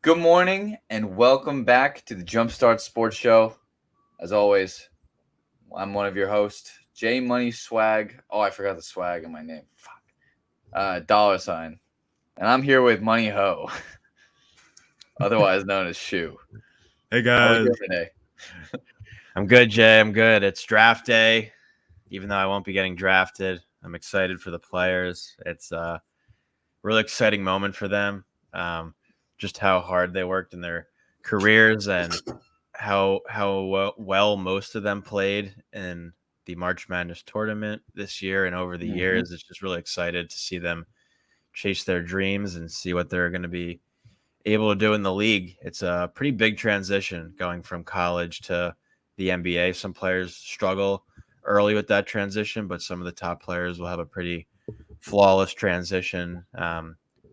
Good morning and welcome back to the JumpStart Sports Show. As always, I'm one of your hosts, J Money Swag. Oh, I forgot the swag in my name. Fuck. Dollar sign. And I'm here with Money Ho, otherwise known as Shoe. Hey How are we guys, doing today? I'm good, Jay. I'm good. It's draft day. Even though I won't be getting drafted, I'm excited for the players. It's a really exciting moment for them. Just how hard they worked in their careers and how well most of them played in the March Madness tournament this year and over the years. It's just really excited to see them chase their dreams and see what they're going to be able to do in the league. It's a pretty big transition going from college to the NBA. Some players struggle early with that transition, but some of the top players will have a pretty flawless transition.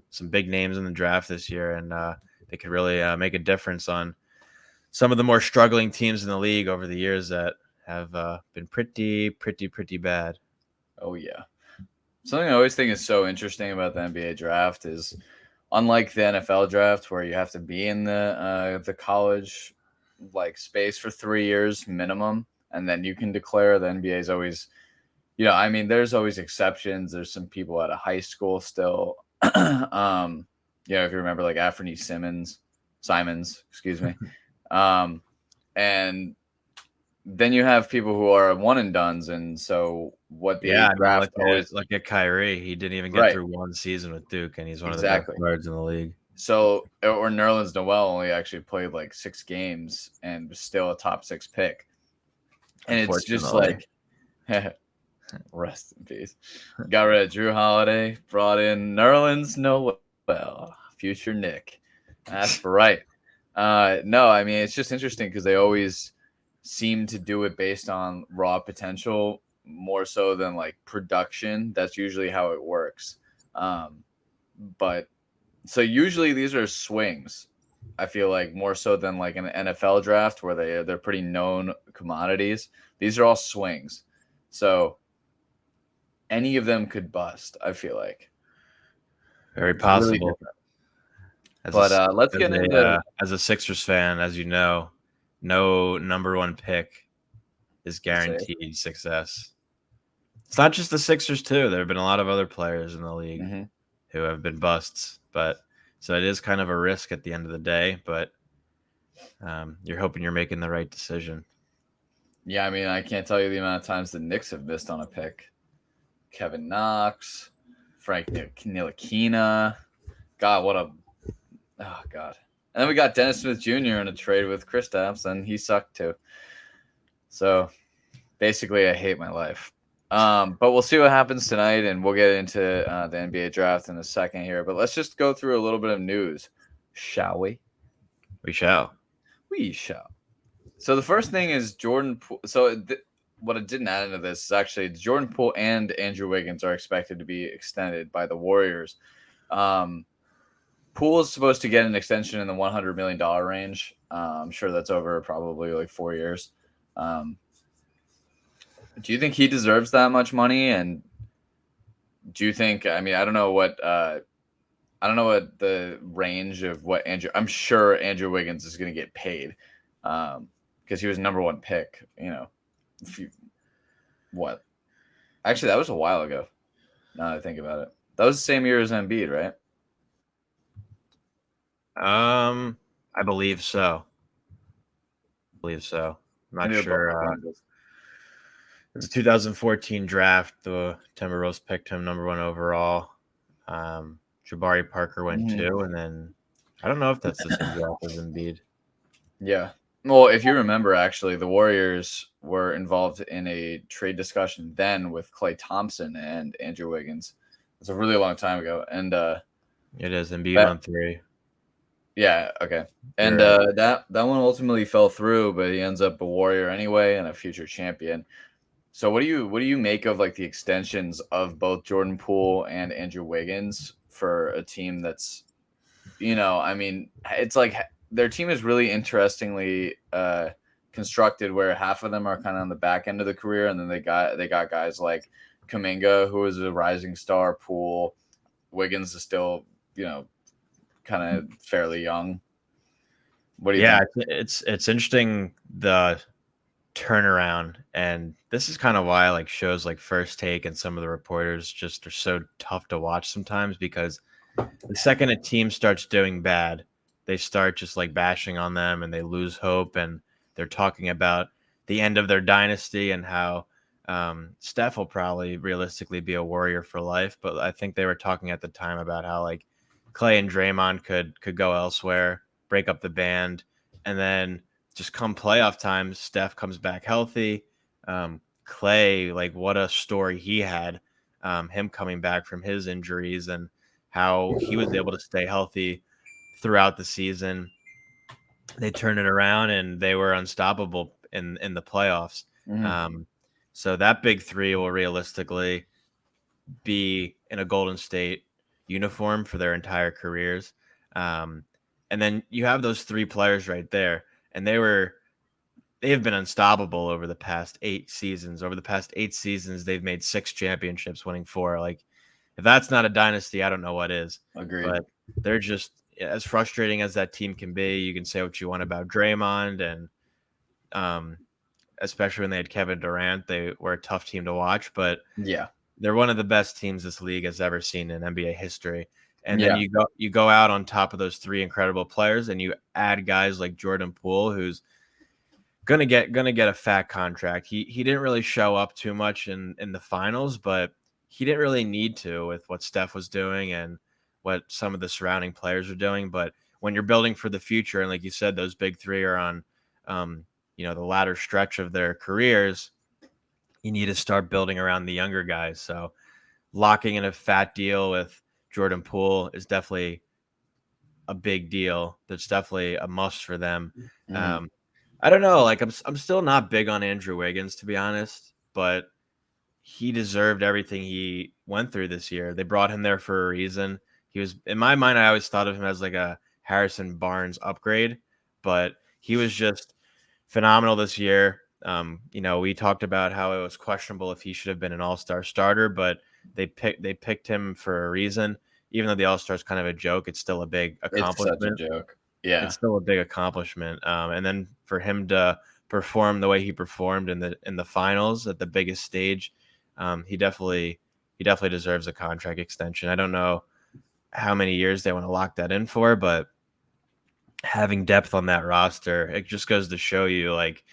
Some big names in the draft this year, and they could really make a difference on some of the more struggling teams in the league over the years that have been pretty bad. Oh, yeah. Something I always think is so interesting about the NBA draft is, unlike the NFL draft, where you have to be in the college space for 3 years minimum, and then you can declare. The NBA is always, there's always exceptions. There's some people out of high school still. If you remember, like Anthony Simons, excuse me, and then you have people who are one and dones, and so what the draft always look at Kyrie. He didn't even get right. through one season with Duke, and he's one Exactly. of the best guards in the league. So, or Nerlens Noel only actually played like 6 games and was still a top 6 pick. And it's just like, rest in peace. Got rid of Drew Holiday, brought in Nerlens Noel, future Nick. That's right. No, I mean, it's just interesting because they always seem to do it based on raw potential more so than like production. That's usually how it works. But so usually these are swings. I feel like more so than like an NFL draft where they're pretty known commodities. These are all swings. So any of them could bust, I feel like. Very possible. Really let's get into as a Sixers fan, as you know, no number one pick is guaranteed success. It's not just the Sixers too. There have been a lot of other players in the league who have been busts, but so it is kind of a risk at the end of the day, but you're hoping you're making the right decision. Yeah, I mean, I can't tell you the amount of times the Knicks have missed on a pick. Kevin Knox, Frank Ntilikina. God, oh, God. And then we got Dennis Smith Jr. in a trade with Kristaps, and he sucked too. So, basically, I hate my life. But we'll see what happens tonight, and we'll get into the NBA draft in a second here. But let's just go through a little bit of news, shall we? We shall. We shall. So the first thing is Jordan Poole. What it didn't add into this is actually Jordan Poole and Andrew Wiggins are expected to be extended by the Warriors. Poole is supposed to get an extension in the $100 million range. I'm sure that's over probably like 4 years. Do you think he deserves that much money? And do you think? I mean, I don't know what the range of what I'm sure Andrew Wiggins is going to get paid because he was number one pick. Actually, that was a while ago. Now that I think about it, that was the same year as Embiid, right? I believe so. I'm not sure. It was a 2014 draft. The Timberwolves picked him number 1 overall. Jabari Parker went 2, and then I don't know if that's the same draft as Embiid. Yeah. Well, if you remember, actually, the Warriors were involved in a trade discussion then with Klay Thompson and Andrew Wiggins. It's a really long time ago, and it is Embiid on 3. Yeah, okay. And that one ultimately fell through, but he ends up a Warrior anyway and a future champion. So what do you make of like the extensions of both Jordan Poole and Andrew Wiggins for a team that's, I mean, it's like their team is really interestingly constructed where half of them are kind of on the back end of the career, and then they got guys like Kuminga, who is a rising star. Poole, Wiggins is still, kind of fairly young. What do you Yeah, think? it's interesting the turnaround, and this is kind of why like shows like First Take and some of the reporters just are so tough to watch sometimes because the second a team starts doing bad, they start just like bashing on them and they lose hope and they're talking about the end of their dynasty and how Steph will probably realistically be a Warrior for life. But I think they were talking at the time about how like Clay and Draymond could go elsewhere, break up the band, and then just come playoff time, Steph comes back healthy. Clay, like what a story he had, him coming back from his injuries and how he was able to stay healthy throughout the season. They turned it around and they were unstoppable in the playoffs. Mhm. Um, so that big three will realistically be in a Golden State uniform for their entire careers. Um, and then you have those three players right there, and they have been unstoppable over the past 8 seasons. Over the past 8 seasons, they've made 6 championships, winning 4. Like, if that's not a dynasty, I don't know what is. Agreed. But they're just as frustrating as that team can be. You can say what you want about Draymond, and um, especially when they had Kevin Durant, they were a tough team to watch. But Yeah. they're one of the best teams this league has ever seen in NBA history. And then Yeah. you go out on top of those three incredible players, and you add guys like Jordan Poole, who's gonna get a fat contract. He didn't really show up too much in the finals, but he didn't really need to with what Steph was doing and what some of the surrounding players are doing. But when you're building for the future, and like you said, those big three are on the latter stretch of their careers, you need to start building around the younger guys. So locking in a fat deal with Jordan Poole is definitely a big deal. That's definitely a must for them. Mhm. Um, I don't know. Like I'm still not big on Andrew Wiggins to be honest, but he deserved everything he went through this year. They brought him there for a reason. He was in my mind. I always thought of him as like a Harrison Barnes upgrade, but he was just phenomenal this year. We talked about how it was questionable if he should have been an All-Star starter, but they picked him for a reason. Even though the All-Star is kind of a joke, it's still a big It's such a accomplishment. joke. Yeah. It's still a big accomplishment. And then for him to perform the way he performed in the finals at the biggest stage, he definitely deserves a contract extension. I don't know how many years they want to lock that in for, but having depth on that roster, it just goes to show you like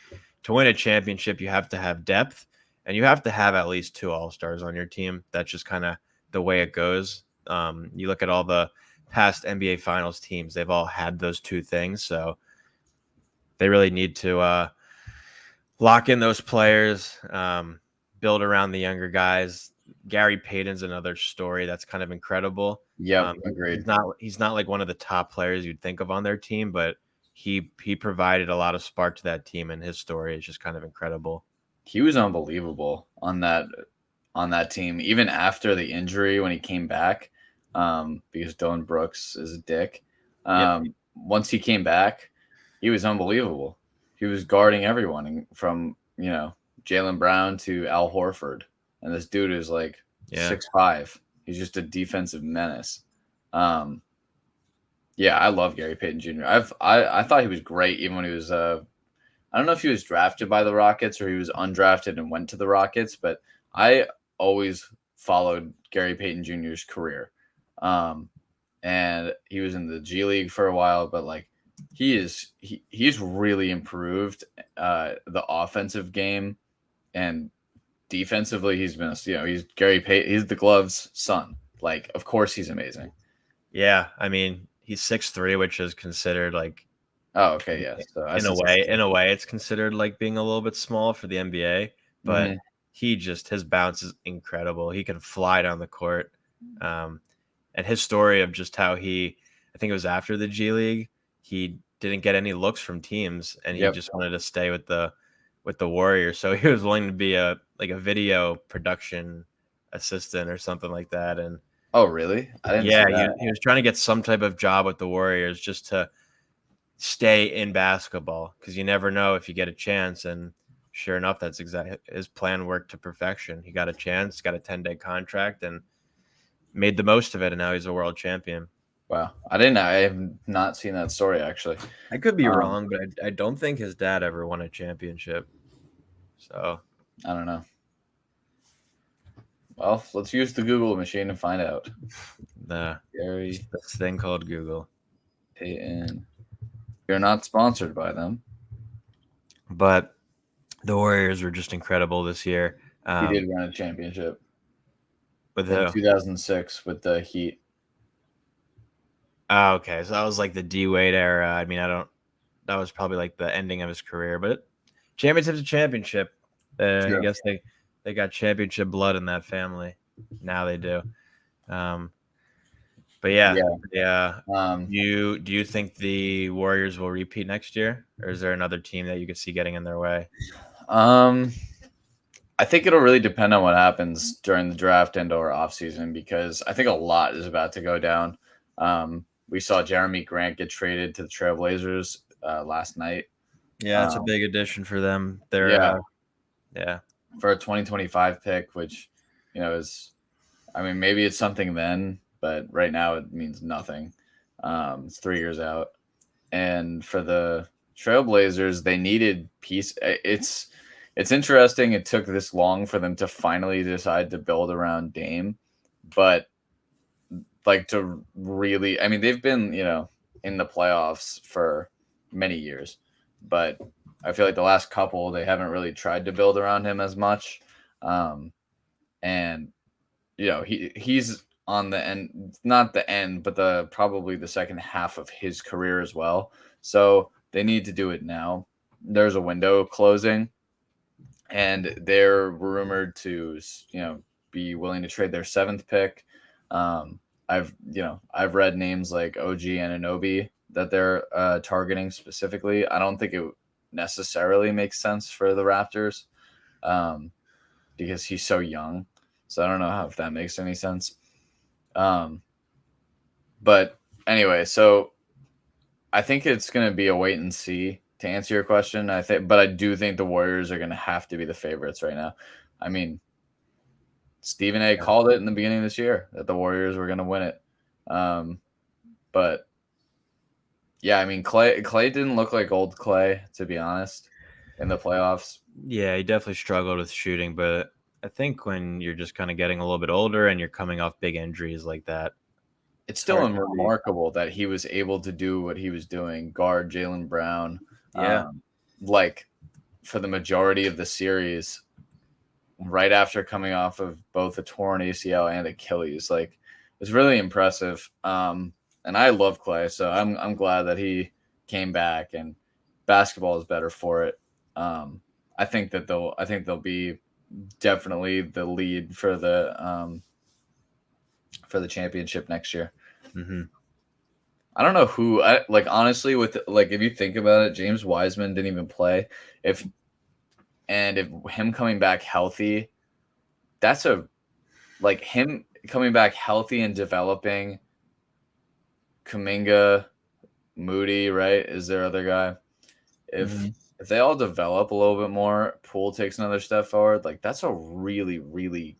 to win a championship, you have to have depth and you have to have at least two all-stars on your team. That's just kind of the way it goes. You look at all the past NBA finals teams, they've all had those two things. So they really need to lock in those players, build around the younger guys. Gary Payton's another story that's kind of incredible. Yep. He's Agreed. not like one of the top players you'd think of on their team, but he provided a lot of spark to that team, and his story is just kind of incredible. He was unbelievable on that team, even after the injury when he came back, because Dylan Brooks is a dick. Yep. Once he came back, he was unbelievable. He was guarding everyone from Jalen Brown to Al Horford, and this dude is like Yeah. 6'5". He's just a defensive menace. Um, yeah, I love Gary Payton Jr. I thought he was great even when he was I don't know if he was drafted by the Rockets or he was undrafted and went to the Rockets, but I always followed Gary Payton Jr.'s career. Um, and he was in the G League for a while, but like he's really improved the offensive game, and defensively he's been he's Gary Payton, he's the Gloves' son. Like of course he's amazing. Yeah. I mean, he's 6'3", which is considered like Oh, okay, yeah. So I in a said way, 6. in a way, it's considered like being a little bit small for the NBA, but Mhm. his bounce is incredible. He can fly down the court. Um, and his story of just how I think it was after the G League, he didn't get any looks from teams, and he Yep. just wanted to stay with the Warriors. So he was willing to be a video production assistant or something like that. And Oh, really? I didn't see yeah, he, that. he was trying to get some type of job with the Warriors just to stay in basketball because you never know if you get a chance. And sure enough, that's exactly his plan worked to perfection. He got a chance, got a 10-day contract, and made the most of it. And now he's a world champion. Wow, I have not seen that story actually. I could be Um, wrong, but I don't think his dad ever won a championship. So I don't know. Well, let's use the Google machine and find out. the Gary this thing called Google. Payton. You're not sponsored by them. But the Warriors were just incredible this year. He did win a championship With in who? 2006 with the Heat. Oh, okay. So that was like the D Wade era. I mean, I don't. That was probably like the ending of his career. But championship's a championship. I True. guess they got championship blood in that family. Now they do. Um, but yeah, Yeah. yeah. Um, Do you think the Warriors will repeat next year, or is there another team that you could see getting in their way? um, I think it'll really depend on what happens during the draft and or offseason because I think a lot is about to go down. We saw Jeremy Grant get traded to the Trailblazers last night. Yeah, it's a Um, big addition for them. yeah, Yeah, for a 2025 pick, which is, I mean, maybe it's something then, but right now it means nothing. It's 3 years out, and for the Trailblazers, they needed piece. It's interesting. It took this long for them to finally decide to build around Dame, but like to really, I mean, they've been in the playoffs for many years, but I feel like the last couple they haven't really tried to build around him as much, and he's on the end, not the end, but the probably the second half of his career as well. So they need to do it now. There's a window closing, and they're rumored to be willing to trade their seventh pick. I've read names like OG Ananobi that they're targeting specifically. I don't think it necessarily makes sense for the Raptors um, because he's so young. So I don't know if that makes any sense. Um, but anyway, so I think it's going to be a wait and see to answer your question. But I do think the Warriors are going to have to be the favorites right now. I mean, Stephen A. yeah, called it in the beginning of this year that the Warriors were going to win it. But yeah, I mean, Clay didn't look like old Clay, to be honest, in the playoffs. yeah. He definitely struggled with shooting, but I think when you're just kind of getting a little bit older and you're coming off big injuries like that, It's it's still hard to be. remarkable that he was able to do what he was doing, guard Jaylen Brown, Yeah, like for the majority of the series, right after coming off of both a torn ACL and Achilles. Like it's really impressive. And I love Clay, so I'm glad that he came back and basketball is better for it. I think they'll be definitely the lead for the championship next year. hmm I don't know who I like honestly with like if you think about it, James Wiseman didn't even play. If if him coming back healthy, that's a like him coming back healthy and developing Kuminga, Moody, right? Is their other guy? If hmm if they all develop a little bit more, Poole takes another step forward. Like that's a really, really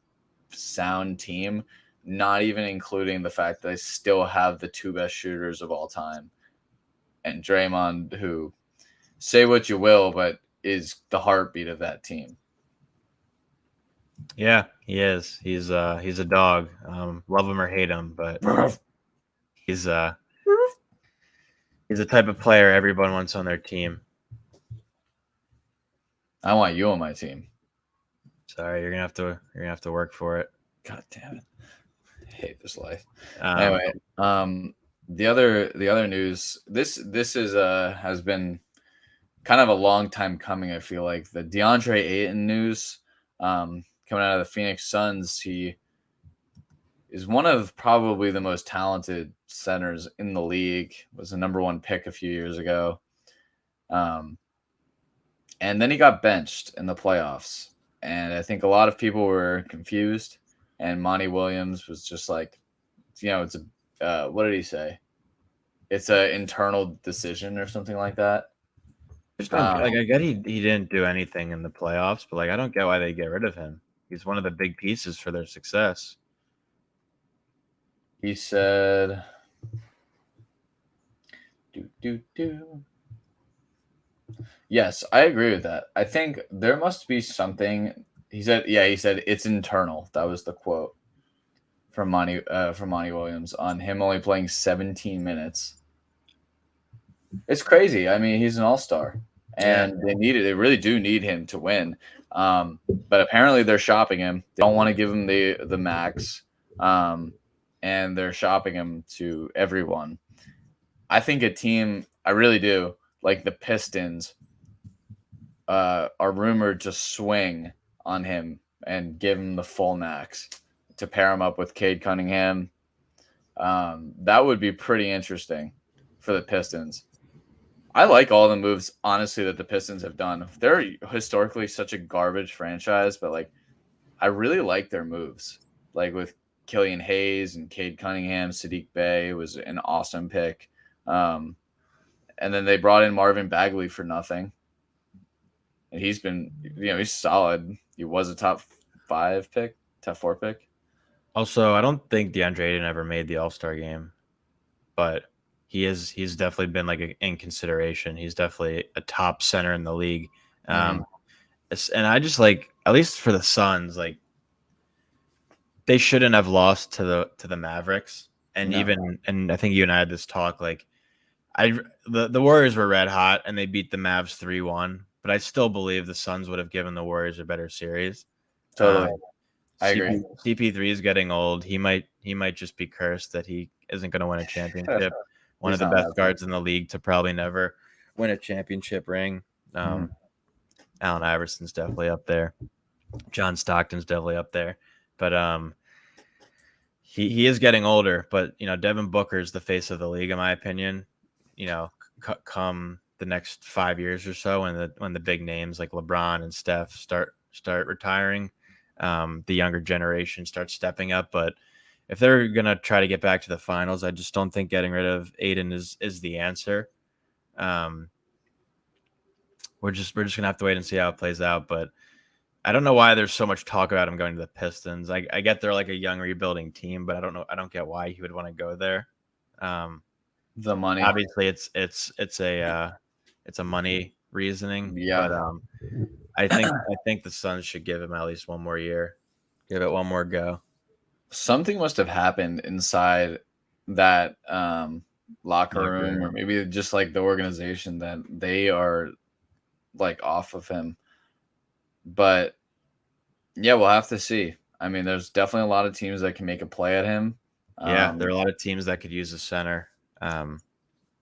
sound team. Not even including the fact that they still have the two best shooters of all time, and Draymond, who say what you will, but is the heartbeat of that team. Yeah, he is. He's a dog. Love him or hate him, but he's uh he's the type of player everyone wants on their team. I want you on my team. Sorry, you're gonna have to work for it. God damn it. I hate this life. Um, Anyway, the other news, this is has been kind of a long time coming. I feel like the DeAndre Ayton news coming out of the Phoenix Suns. He is one of probably the most talented centers in the league. Was the number one pick a few years ago, um, and then he got benched in the playoffs. And I think a lot of people were confused. And Monty Williams was just like, it's a what did he say? It's a internal decision or something like that. just don't Um, like. I get he didn't do anything in the playoffs, but like I don't get why they get rid of him. He's one of the big pieces for their success. he said, Do, do, do. Yes, I agree with that. I think there must be something. He said, yeah, he said it's internal. That was the quote from Monty Williams on him only playing 17 minutes. It's crazy. I mean, he's an all-star, Yeah. and they really do need him to win. But apparently, they're shopping him. They don't want to give him the max, and they're shopping him to everyone. I think a team, I really do, like the Pistons, are rumored to swing on him and give him the full max to pair him up with Cade Cunningham. That would be pretty interesting for the Pistons. I like all the moves, honestly, that the Pistons have done. They're historically such a garbage franchise, but like I really like their moves. Like with Killian Hayes and Cade Cunningham, Sadiq Bey was an awesome pick. Um, and then they brought in Marvin Bagley for nothing. And he's been, he's solid. He was a top 5 pick, top 4 pick. Also, I don't think DeAndre Ayton ever made the All-Star game, but he's definitely been like in consideration. He's definitely a top center in the league. Mm-hmm. And I just like, at least for the Suns, like they shouldn't have lost to the Mavericks. And No, and I think you and I had this talk, like the Warriors were red hot and they beat the Mavs 3-1, but I still believe the Suns would have given the Warriors a better series. totally. I agree. CP3 is getting old. He might just be cursed that he isn't going to win a championship. One of He's the not best allowed to. guards in the league to probably never win a championship ring. Mhm. Allen Iverson's definitely up there. John Stockton's definitely up there. But he is getting older. But Devin Booker is the face of the league, in my opinion. Come the next 5 years or so, when the big names like LeBron and Steph start retiring, the younger generation starts stepping up. But if they're gonna try to get back to the finals, I just don't think getting rid of Aiden is the answer. We're just gonna have to wait and see how it plays out. But I don't know why there's so much talk about him going to the Pistons. I get they're like a young rebuilding team, but I don't know. I don't get why he would want to go there. The money. Obviously, it's a money reasoning, Yeah. but I think the Suns should give him at least one more year, give it one more go. Something must have happened inside that locker Locker room, room. or maybe just like the organization, that they are like off of him. But yeah, we'll have to see. I mean, there's definitely a lot of teams that can make a play at him. Yeah, there are a lot of teams that could use a center.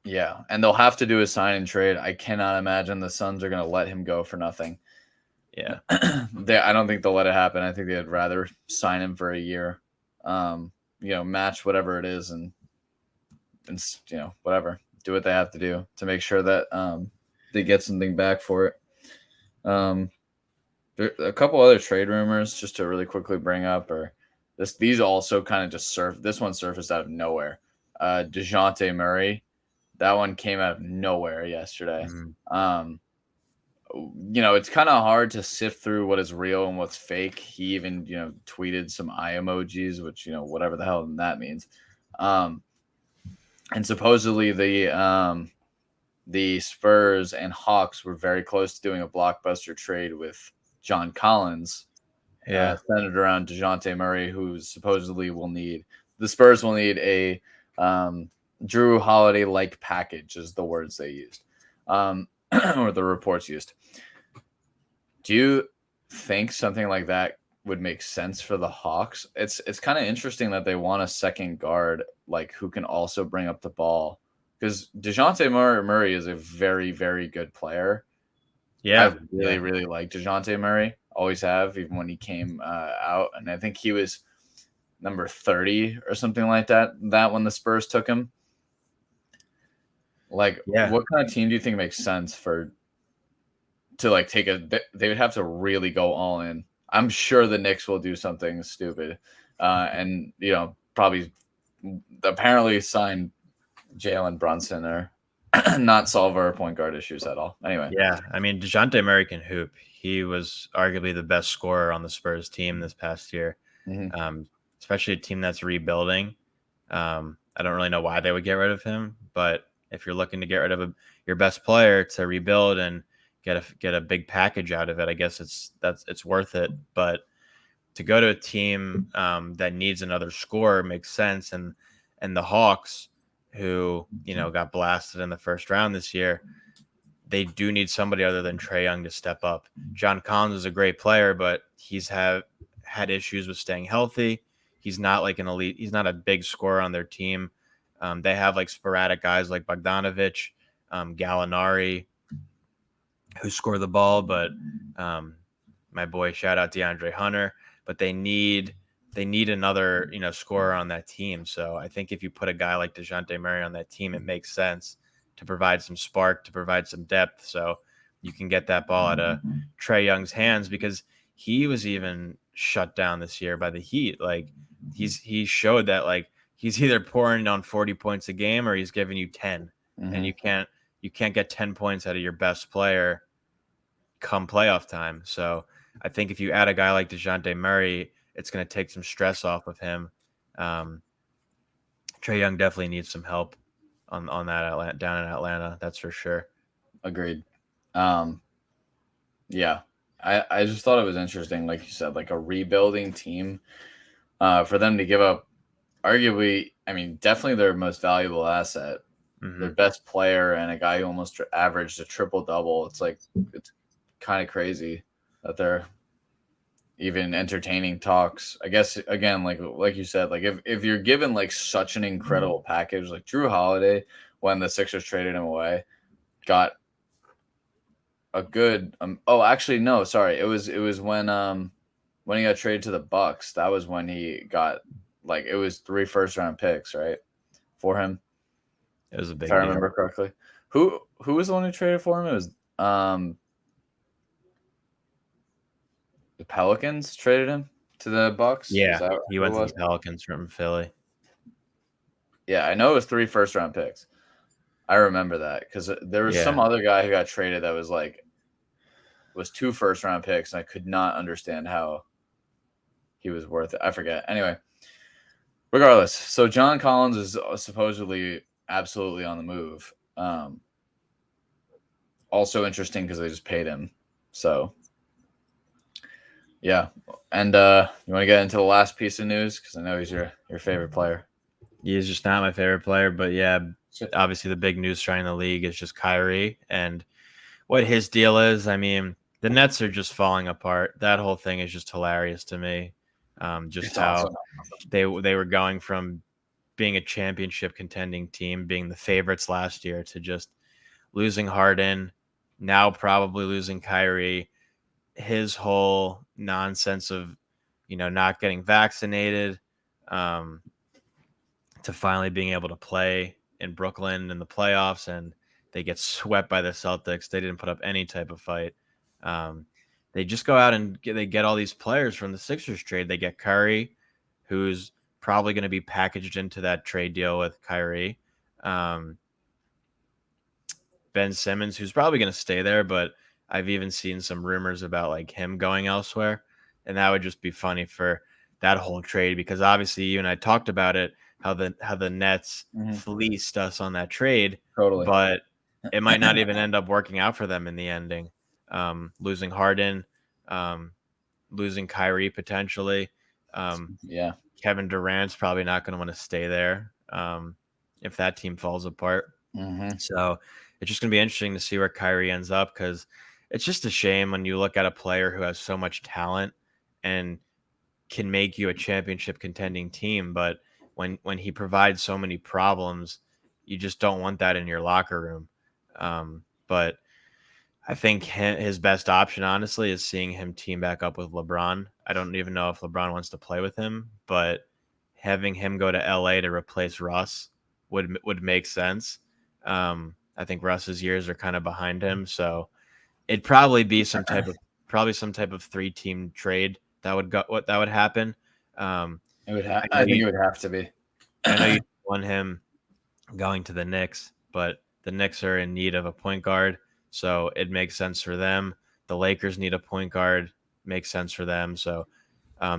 Yeah, and they'll have to do a sign and trade. I cannot imagine the Suns are going to let him go for nothing. Yeah, I don't think they'll let it happen. I think they'd rather sign him for a year, match whatever it is, and whatever, do what they have to do to make sure that they get something back for it. There, a couple other trade rumors just to really quickly bring up, or these also kind of just this one surfaced out of nowhere. DeJounte Murray, that one came out of nowhere yesterday. Mhm. It's kind of hard to sift through what is real and what's fake. He even, tweeted some eye emojis, which, whatever the hell that means. And supposedly the Spurs and Hawks were very close to doing a blockbuster trade with John Collins, Yeah, centered around DeJounte Murray, who supposedly the Spurs will need a Drew Holiday-like package, is the words they used, or the reports used. Do you think something like that would make sense for the Hawks? It's kind of interesting that they want a second guard, like, who can also bring up the ball, because DeJounte Murray is a very, very good player. yeah, I really, really like DeJounte Murray. Always have, even when he came out. And I think he was number 30 or something like that when the Spurs took him. Like, yeah. what kind of team do you think makes sense to like take they would have to really go all in. I'm sure the Knicks will do something stupid. And, probably apparently sign Jalen Brunson or not solve our point guard issues at all. Anyway. Yeah, I mean, DeJounte Murray can hoop. He was arguably the best scorer on the Spurs team this past year, Mm-hmm. Especially a team that's rebuilding. I don't really know why they would get rid of him, but if you're looking to get rid of your best player to rebuild and get a big package out of it, I guess it's worth it. But to go to a team that needs another scorer makes sense. And the Hawks, who got blasted in the first round this year, they do need somebody other than Trae Young to step up. John Collins is a great player, but he's had issues with staying healthy. He's not like an elite. He's not a big scorer on their team. They have like sporadic guys like Bogdanovich, Gallinari, who score the ball, but my boy, shout out DeAndre Hunter. But they need another scorer on that team. So I think if you put a guy like DeJounte Murray on that team, it makes sense to provide some spark, to provide some depth, so you can get that ball out of Trae Young's hands, because he was even shut down this year by the Heat. Like he showed that like he's either pouring on 40 points a game or he's giving you 10, and you can't get 10 points out of your best player come playoff time. So I think if you add a guy like DeJounte Murray, it's going to take some stress off of him. Trae Young definitely needs some help on that down in Atlanta. That's for sure. Agreed. Yeah, I just thought it was interesting, like you said, like a rebuilding team, for them to give up, arguably, I mean, definitely their most valuable asset, their best player, and a guy who almost averaged a triple double. It's like it's kind of crazy that they're even entertaining talks. I guess again, like you said, like if you're given like such an incredible package, like Drew Holiday, when the Sixers traded him away, got a good oh, actually no, sorry. It was when he got traded to the Bucks, that was when he got, like, it was 3 first round picks, right? For him. It was a big If I remember correctly. Who was the one who traded for him? It was the Pelicans traded him to the Bucks. Yeah, he went to was? the Pelicans from Philly. Yeah, I know it was 3 first round picks. I remember that because there was some other guy who got traded that was like was 2 first round picks, and I could not understand how he was worth it. I forget. Anyway, regardless, so John Collins is supposedly absolutely on the move. Also interesting because they just paid him. So yeah, and you want to get into the last piece of news because I know he's your favorite player. He is just not my favorite player, but yeah, obviously the big news trying the league is just Kyrie and what his deal is. I mean, the Nets are just falling apart. That whole thing is just hilarious to me. Just It's how awesome. they were going from being a championship contending team, being the favorites last year, to just losing Harden, now probably losing Kyrie. His whole nonsense of, not getting vaccinated, to finally being able to play in Brooklyn in the playoffs, and they get swept by the Celtics. They didn't put up any type of fight. They just go out and they get all these players from the Sixers trade. They get Curry, who's probably going to be packaged into that trade deal with Kyrie. Ben Simmons, who's probably going to stay there, but I've even seen some rumors about like him going elsewhere, and that would just be funny for that whole trade, because obviously you and I talked about it, how the Nets fleeced us on that trade, Totally. but it might not even end up working out for them in the ending. Losing Harden, losing Kyrie potentially. Yeah. Kevin Durant's probably not going to want to stay there if that team falls apart. So it's just going to be interesting to see where Kyrie ends up, because it's just a shame when you look at a player who has so much talent and can make you a championship contending team, but when he provides so many problems, you just don't want that in your locker room. But I think his best option, honestly, is seeing him team back up with LeBron. I don't even know if LeBron wants to play with him, but having him go to LA to replace Russ would make sense. I think Russ's years are kind of behind him, so it'd probably be some type of 3-team trade that would happen. It would I think it would have to be. I know you want him going to the Knicks, but the Knicks are in need of a point guard, so it makes sense for them. The Lakers need a point guard, makes sense for them. So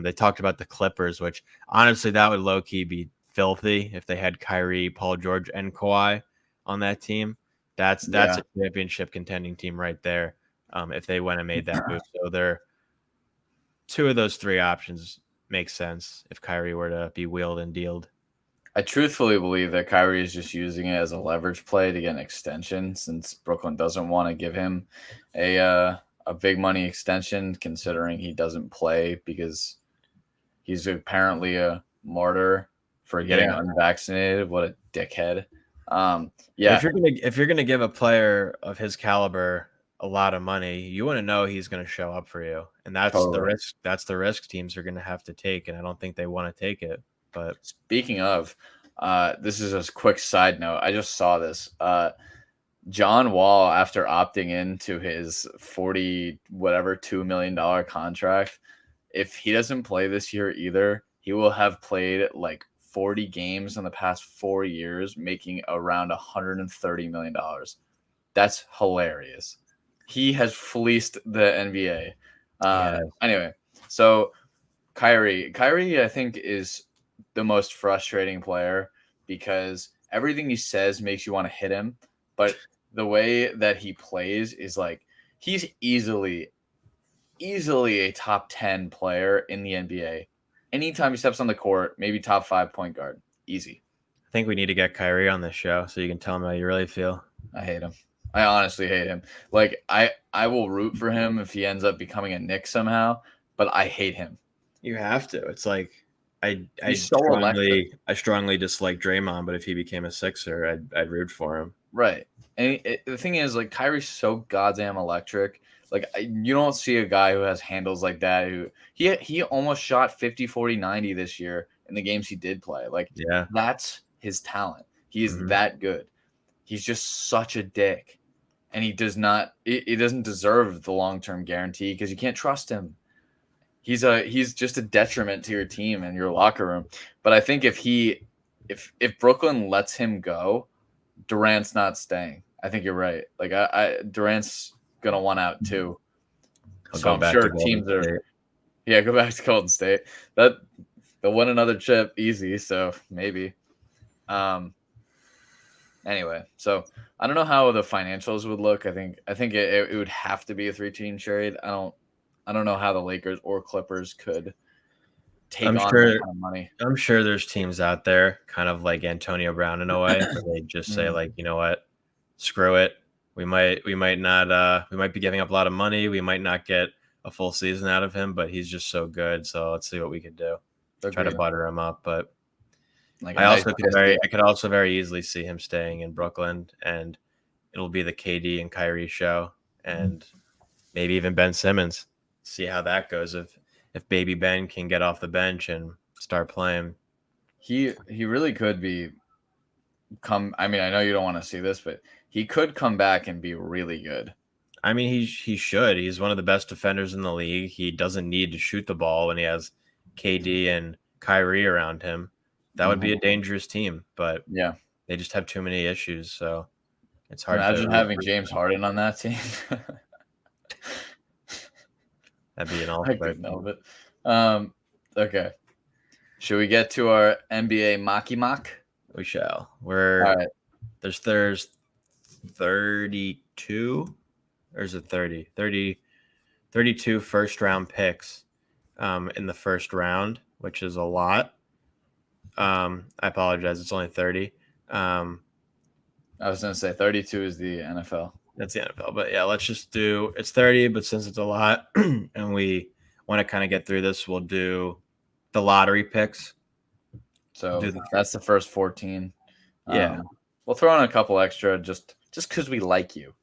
they talked about the Clippers, which honestly that would low key be filthy if they had Kyrie, Paul George, and Kawhi on that team, that's Yeah. a championship contending team right there. If they went and made that move, so they're two of those three options make sense if Kyrie were to be wheeled and dealed. I truthfully believe that Kyrie is just using it as a leverage play to get an extension since Brooklyn doesn't want to give him a big money extension considering he doesn't play because he's apparently a martyr for getting Yeah. unvaccinated. What a dickhead. If Yeah, you're gonna give a player of his caliber a lot of money, you want to know he's going to show up for you, and that's the totally. risk. That's the risk teams are going to have to take, and I don't think they want to take it. But Speaking of, this is a quick side note. I just saw this. John Wall, after opting into his 40 whatever $2 million contract, if he doesn't play this year either, he will have played like 40 games in the past 4 years, making around $130 million. That's hilarious. He has fleeced the NBA. yeah, Anyway, so Kyrie, I think, is the most frustrating player because everything he says makes you want to hit him, but the way that he plays is like he's easily a top 10 player in the NBA. Anytime he steps on the court, maybe top 5 point guard. Easy. I think we need to get Kyrie on this show so you can tell him how you really feel. I hate him. I honestly hate him. Like I will root for him if he ends up becoming a Knick somehow, but I hate him. You have to. It's like He's so electric. I strongly dislike Draymond, but if he became a Sixer, I'd root for him. Right. And the thing is, like, Kyrie's so goddamn electric. Like, you don't see a guy who has handles like that. He almost shot 50, 40, 90 this year in the games he did play. Like, Yeah. that's his talent. He is Mhm. that good. He's just such a dick. And he does not, he doesn't deserve the long term guarantee because you can't trust him. He's just a detriment to your team and your locker room. But I think if Brooklyn lets him go, Durant's not staying. I think you're right. Like Durant's gonna want out too. I'll So go I'm back to sure Golden teams are State. go back to Golden State. That they'll win another chip easy, so maybe. Anyway, so I don't know how the financials would look. I think it would have to be a 3-team trade. I don't know how the Lakers or Clippers could take I'm on that sure kind of money. I'm sure there's teams out there, kind of like Antonio Brown in a way, where they just say Mhm. like, you know what, screw it. We might not we might be giving up a lot of money. We might not get a full season out of him, but he's just so good. So let's see what we could do. Try to Agreed. butter him up, but Like a nice I could also very easily see him staying in Brooklyn, and it'll be the KD and Kyrie show, and maybe even Ben Simmons. See how that goes if Baby Ben can get off the bench and start playing. He really could be come. I mean, I know you don't want to see this, but he could come back and be really good. I mean, he should. He's one of the best defenders in the league. He doesn't need to shoot the ball when he has KD and Kyrie around him. That would be a dangerous team, but Yeah. they just have too many issues, so it's hard to Imagine root having for James them. Harden on that team. That'd be an I all-star couldn't help team. it. Okay. Should we get to our NBA Maki Mock? We shall. All right. There's 32 or is it 30? 32 first round picks in the first round, which is a lot. I apologize. It's only 30. I was going to say 32 is the NFL. That's the NFL. But yeah, let's just do it's 30, but since it's a lot and we want to kind of get through this, we'll do the lottery picks. So that's the first 14. Yeah. We'll throw in a couple extra just because we like you.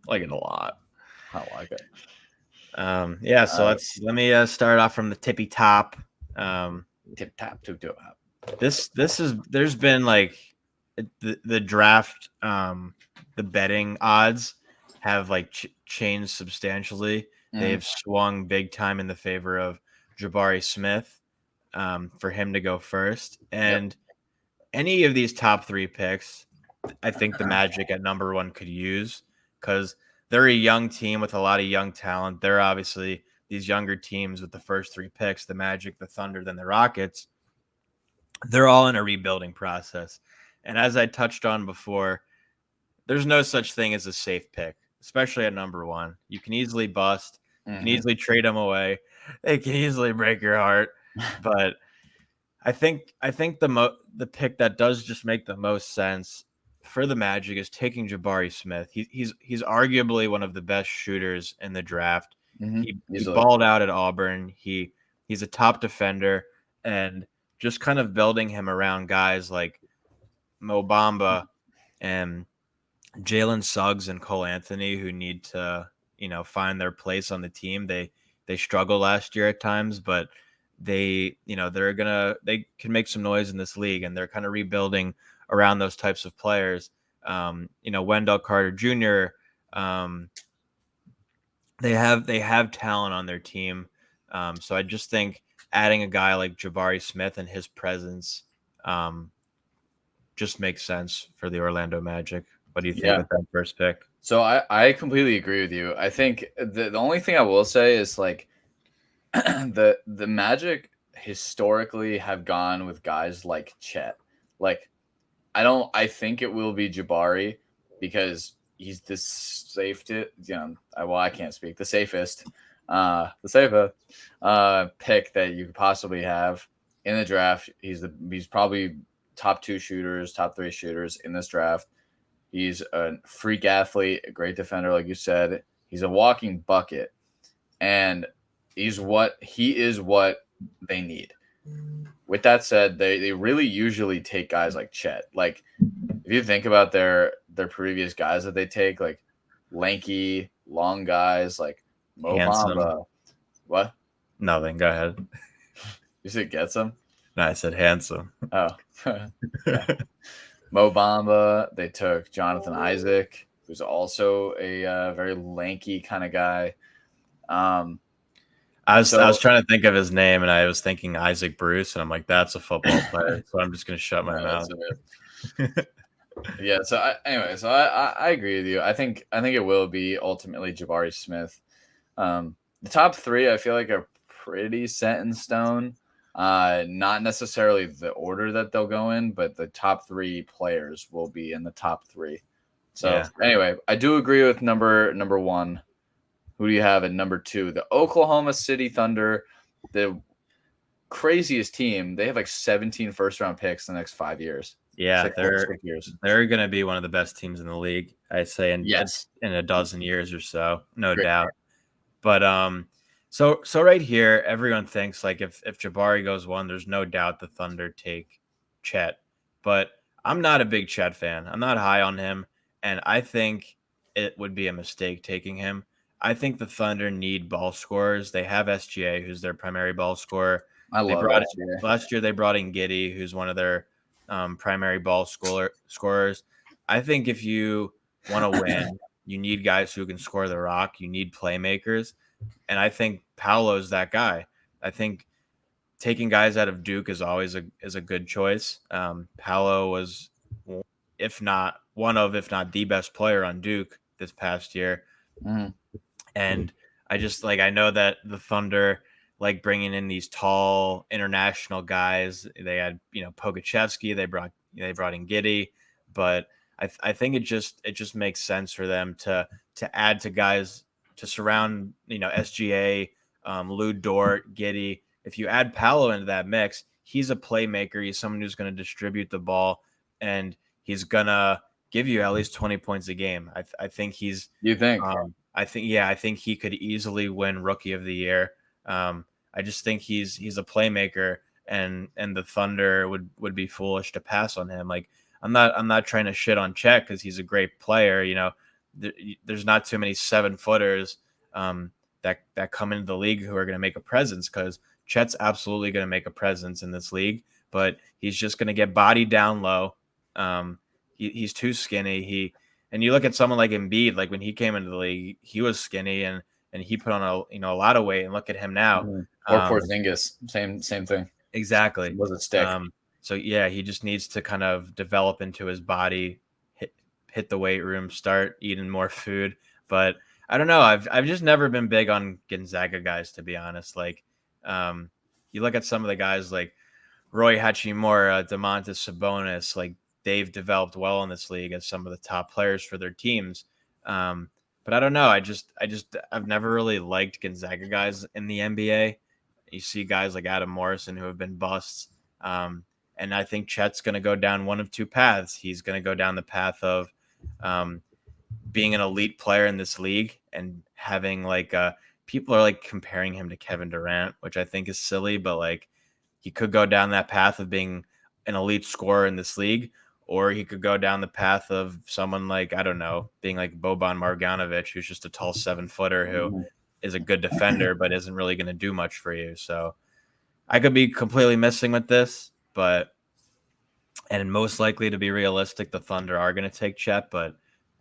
Like it a lot. I like it. Yeah, so let me start off from the tippy top. Tip tap to top. There's been like the draft, the betting odds have like changed substantially. They've swung big time in the favor of Jabari Smith, for him to go first. And any of these top three picks, I think the Magic at number one could use because they're a young team with a lot of young talent. They're obviously these younger teams with the first three picks, the Magic, the Thunder, then the Rockets. They're all in a rebuilding process. And as I touched on before, there's no such thing as a safe pick, especially at number one. You can easily bust. You can Mm-hmm. easily trade them away. They can easily break your heart. But I think the pick that does just make the most sense for the Magic is taking Jabari Smith. He's arguably one of the best shooters in the draft. Mm-hmm. He Easily. balled out at Auburn. He's a top defender, and just kind of building him around guys like Mo Bamba and Jalen Suggs and Cole Anthony, who need to find their place on the team. They struggle last year at times, but they can make some noise in this league, and they're kind of rebuilding around those types of players. Wendell Carter Jr. They have talent on their team, so I just think adding a guy like Jabari Smith and his presence just makes sense for the Orlando Magic. What do you think Yeah. with that first pick? So I completely agree with you. I think the only thing I will say is like the Magic historically have gone with guys like Chet. Like I think it will be Jabari because he's the safest. I can't speak. The safest pick that you could possibly have in the draft. He's probably top two shooters, top three shooters in this draft. He's a freak athlete, a great defender, like you said. He's a walking bucket, and he is what they need. With that said, they really usually take guys like Chet. Like if you think about their previous guys that they take, like lanky, long guys like Mo Handsome. Bamba. What? Nothing. Go ahead. You said gets him? No, I said handsome. Oh, yeah. Mo Bamba. They took Jonathan Isaac, who's also a very lanky kind of guy. I was So trying to think of his name, and I was thinking Isaac Bruce, and I'm like, that's a football player. So I'm just gonna shut my no, mouth. yeah. So I agree with you. I think it will be ultimately Jabari Smith. The top three I feel like are pretty set in stone. Not necessarily the order that they'll go in, but the top three players will be in the top three. So Yeah. anyway, I do agree with number one. Who do you have at number two? The Oklahoma City Thunder, the craziest team. They have like 17 first round picks in the next 5 years. Yeah, Six, they're 6 years. they're gonna be one of the best teams in the league, I say, Yes. in a dozen years or so, no Great. doubt. But so right here, everyone thinks like if Jabari goes one, there's no doubt the Thunder take Chet. But I'm not a big Chet fan. I'm not high on him, and I think it would be a mistake taking him. I think the Thunder need ball scorers. They have SGA, who's their primary ball scorer. I They love brought SGA. last year. They brought in Giddy, who's one of their primary ball scorers. I think if you want to win, you need guys who can score the rock. You need playmakers, and I think Paolo's that guy. I think taking guys out of Duke is always a good choice. Paolo was, if not the best player on Duke this past year, Mhm. and I know that the Thunder like bringing in these tall international guys. They had Pogachevsky. They brought in Giddy, but I think it just makes sense for them to add to guys to surround SGA, Lou Dort, Giddy. If you add Paolo into that mix, he's a playmaker. He's someone who's going to distribute the ball, and he's gonna give you at least 20 points a game. I think he's You think? I think he could easily win Rookie of the Year. I just think he's a playmaker, and the Thunder would be foolish to pass on him. Like I'm not trying to shit on Chet because he's a great player. There's not too many 7-footers that come into the league who are going to make a presence, because Chet's absolutely going to make a presence in this league, but he's just going to get bodied down low. He's too skinny. And you look at someone like Embiid, like when he came into the league, he was skinny and he put on a lot of weight. And look at him now. Mhm. Or Porzingis, same thing. Exactly. It was a stick. So yeah, he just needs to kind of develop into his body, hit the weight room, start eating more food. But I don't know. I've just never been big on Gonzaga guys, to be honest. Like, you look at some of the guys like Roy Hachimura, Domantas Sabonis, like they've developed well in this league as some of the top players for their teams. But I don't know. I've never really liked Gonzaga guys in the NBA. You see guys like Adam Morrison who have been busts. And I think Chet's going to go down one of two paths. He's going to go down the path of um, being an elite player in this league and having like people are like comparing him to Kevin Durant, which I think is silly, but like he could go down that path of being an elite scorer in this league, or he could go down the path of someone like, I don't know, being like Boban Marjanovic, who's just a tall 7-footer who Mhm. is a good defender, but isn't really going to do much for you. So I could be completely missing with this, but and most likely to be realistic, the Thunder are going to take Chet, but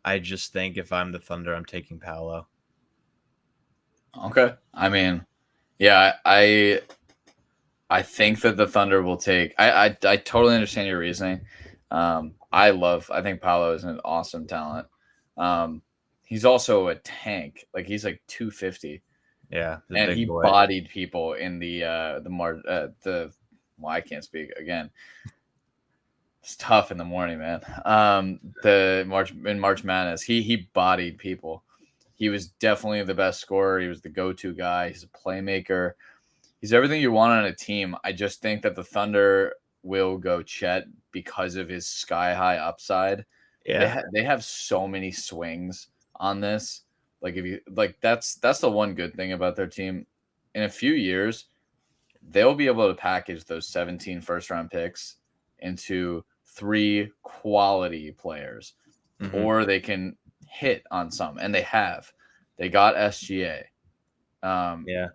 I just think if I'm the Thunder, I'm taking Paolo. Okay. I mean, yeah, I think that the Thunder will take. I totally understand your reasoning. I think Paolo is an awesome talent. He's also a tank. Like he's like 250, Yeah, the and big he boy. bodied people in the. Well, I can't speak again. It's tough in the morning, man. The March Madness, he bodied people. He was definitely the best scorer. He was the go-to guy. He's a playmaker. He's everything you want on a team. I just think that the Thunder will go Chet because of his sky high upside. Yeah. They have so many swings on this. Like if you like that's the one good thing about their team. In a few years, they'll be able to package those 17 first round picks into 3 quality players, Mm-hmm. or they can hit on some, and they have. They got SGA. Um, Yeah.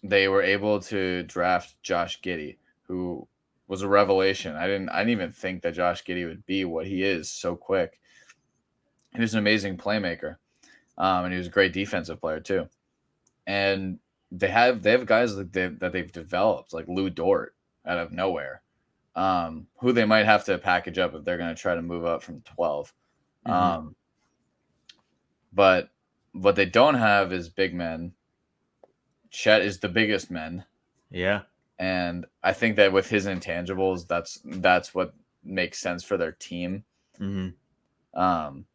they were able to draft Josh Giddey, who was a revelation. I didn't even think that Josh Giddey would be what he is so quick. He was an amazing playmaker, and he was a great defensive player too. And they have guys that they've developed like Lou Dort out of nowhere, who they might have to package up if they're going to try to move up from 12. Mm-hmm. Um, but what they don't have is big men. Chet is the biggest men, Yeah. and I think that with his intangibles, that's what makes sense for their team. Mm-hmm. Um,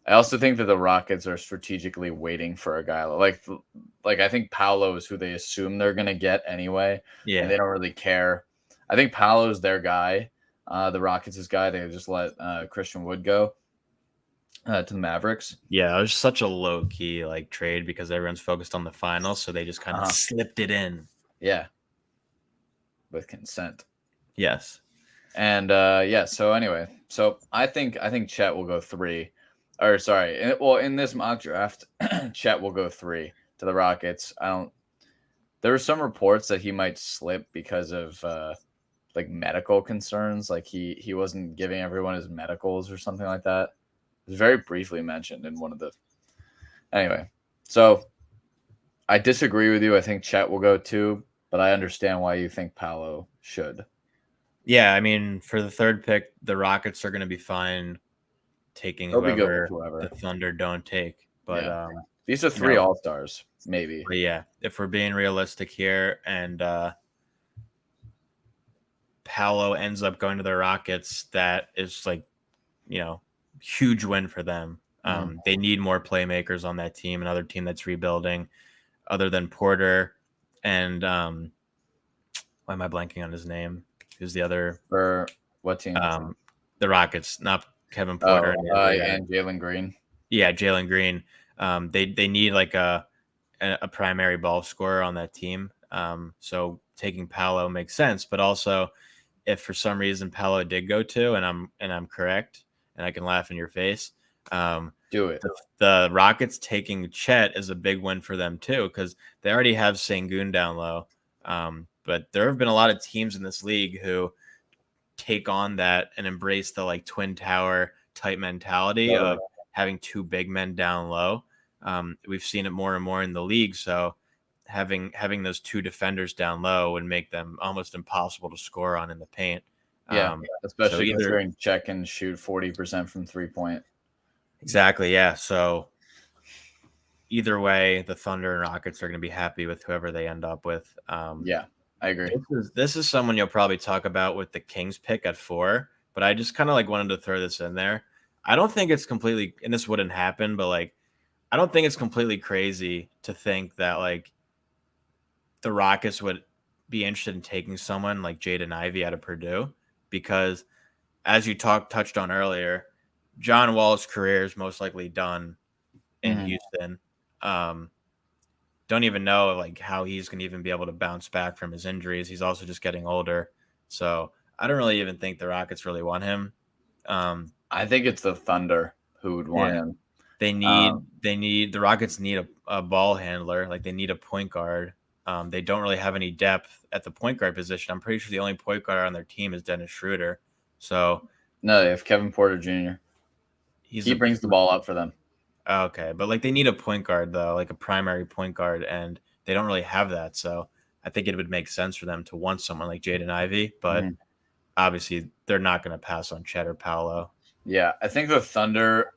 I also think that the Rockets are strategically waiting for a guy like I think Paolo is who they assume they're gonna get anyway, and Yeah. they don't really care. I think Paolo's their guy. The Rockets' is guy. They just let Christian Wood go to the Mavericks. Yeah. It was such a low key like trade because everyone's focused on the finals, so they just kind of Uh-huh. slipped it in. Yeah, with consent. Yes. And yeah, so anyway, so I think Chet will go 3. Or sorry, well in this mock draft, Chet will go 3 to the Rockets. I don't. There were some reports that he might slip because of like medical concerns, like he wasn't giving everyone his medicals or something like that. It was very briefly mentioned in one of the. Anyway, so I disagree with you. I think Chet will go 2, but I understand why you think Paolo should. Yeah. I mean, for the third pick, the Rockets are going to be fine taking They'll be good with whoever the whoever. Thunder don't take. But, Yeah, these are you 3 know, All Stars, maybe. but yeah, if we're being realistic here and Paolo ends up going to the Rockets, that is like, huge win for them. Mhm. They need more playmakers on that team, another team that's rebuilding other than Porter and why am I blanking on his name? Who's the other For what team? um the Rockets, not Kevin Porter Oh, and the other guy. and Jalen Green. Yeah, Jalen Green. They need like a primary ball scorer on that team. So taking Paolo makes sense, but also if for some reason Paolo did go to, and I'm correct, and I can laugh in your face, Do it. the Rockets taking Chet is a big win for them too because they already have Sengun down low. But there have been a lot of teams in this league who take on that and embrace the like twin tower type mentality Totally. of having 2 big men down low. We've seen it more and more in the league. So having those 2 defenders down low would make them almost impossible to score on in the paint. Yeah, So especially either considering check and shoot 40% from 3 point. exactly, yeah. So either way, the Thunder and Rockets are going to be happy with whoever they end up with. Yeah, I agree. This is someone you'll probably talk about with the Kings pick at 4. but I just kind of like wanted to throw this in there. I don't think it's completely, and this wouldn't happen, but like, I don't think it's completely crazy to think that like the Rockets would be interested in taking someone like Jaden Ivey out of Purdue because, as you touched on earlier, John Wall's career is most likely done in Mhm. Houston. Um, don't even know like how he's going to even be able to bounce back from his injuries. He's also just getting older, so I don't really even think the Rockets really want him. Um, I think it's the Thunder who would want yeah, him. Um, they need the Rockets need a ball handler, like they need a point guard. They don't really have any depth at the point guard position. I'm pretty sure the only point guard on their team is Dennis Schroeder. So no, they have Kevin Porter Jr. he's He a brings the ball up for them. okay, but like they need a point guard though, like a primary point guard, and they don't really have that. So I think it would make sense for them to want someone like Jaden Ivey, but Mhm. obviously they're not going to pass on Cheddar Paolo. Yeah, I think the Thunder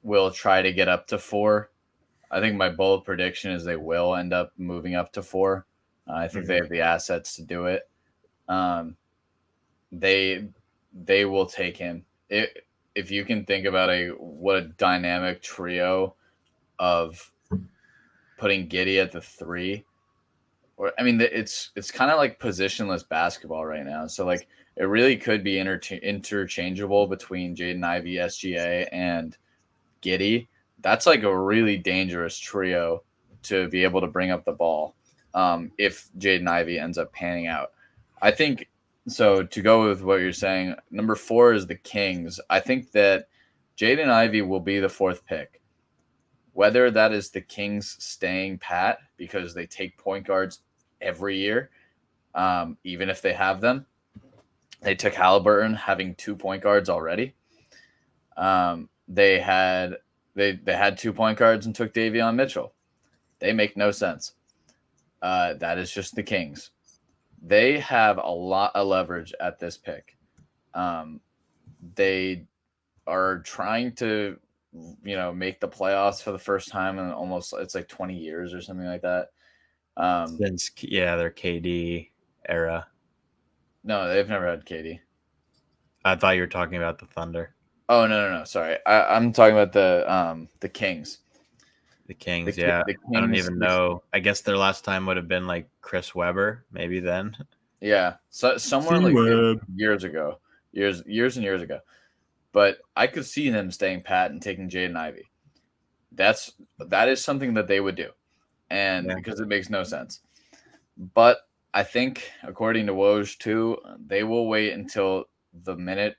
will try to get up to 4. I think my bold prediction is they will end up moving up to 4. I think they Mm-hmm. have the assets to do it. Um, they they will take him. If you can think about what a dynamic trio of putting Giddy at the 3, or I mean, it's kind of like positionless basketball right now. So like it really could be interchangeable between Jaden Ivey, SGA, and Giddy. That's like a really dangerous trio to be able to bring up the ball. If Jaden Ivey ends up panning out, I think so. To go with what you're saying, number 4 is the Kings. I think that Jaden Ivey will be the 4th pick. Whether that is the Kings staying pat because they take point guards every year, even if they have them. They took Halliburton having 2 point guards already. They had they had 2 point guards and took Davion Mitchell. They make no sense. That is just the Kings. They have a lot of leverage at this pick. Um, they are trying to, make the playoffs for the first time in almost it's like 20 years or something like that. Um, Since their KD era. no, they've never had Katie. I thought you were talking about the Thunder, Oh no. Sorry, I'm talking about the Kings. the Kings. Yeah, The I don't Kings. even know. I guess their last time would have been like Chris Webber, maybe then. Yeah, so somewhere like C-Web. years ago, years and years ago. But I could see them staying pat and taking Jaden Ivey. That is something that they would do, and Yeah. because it makes no sense. But I think, according to Woj too, they will wait until the minute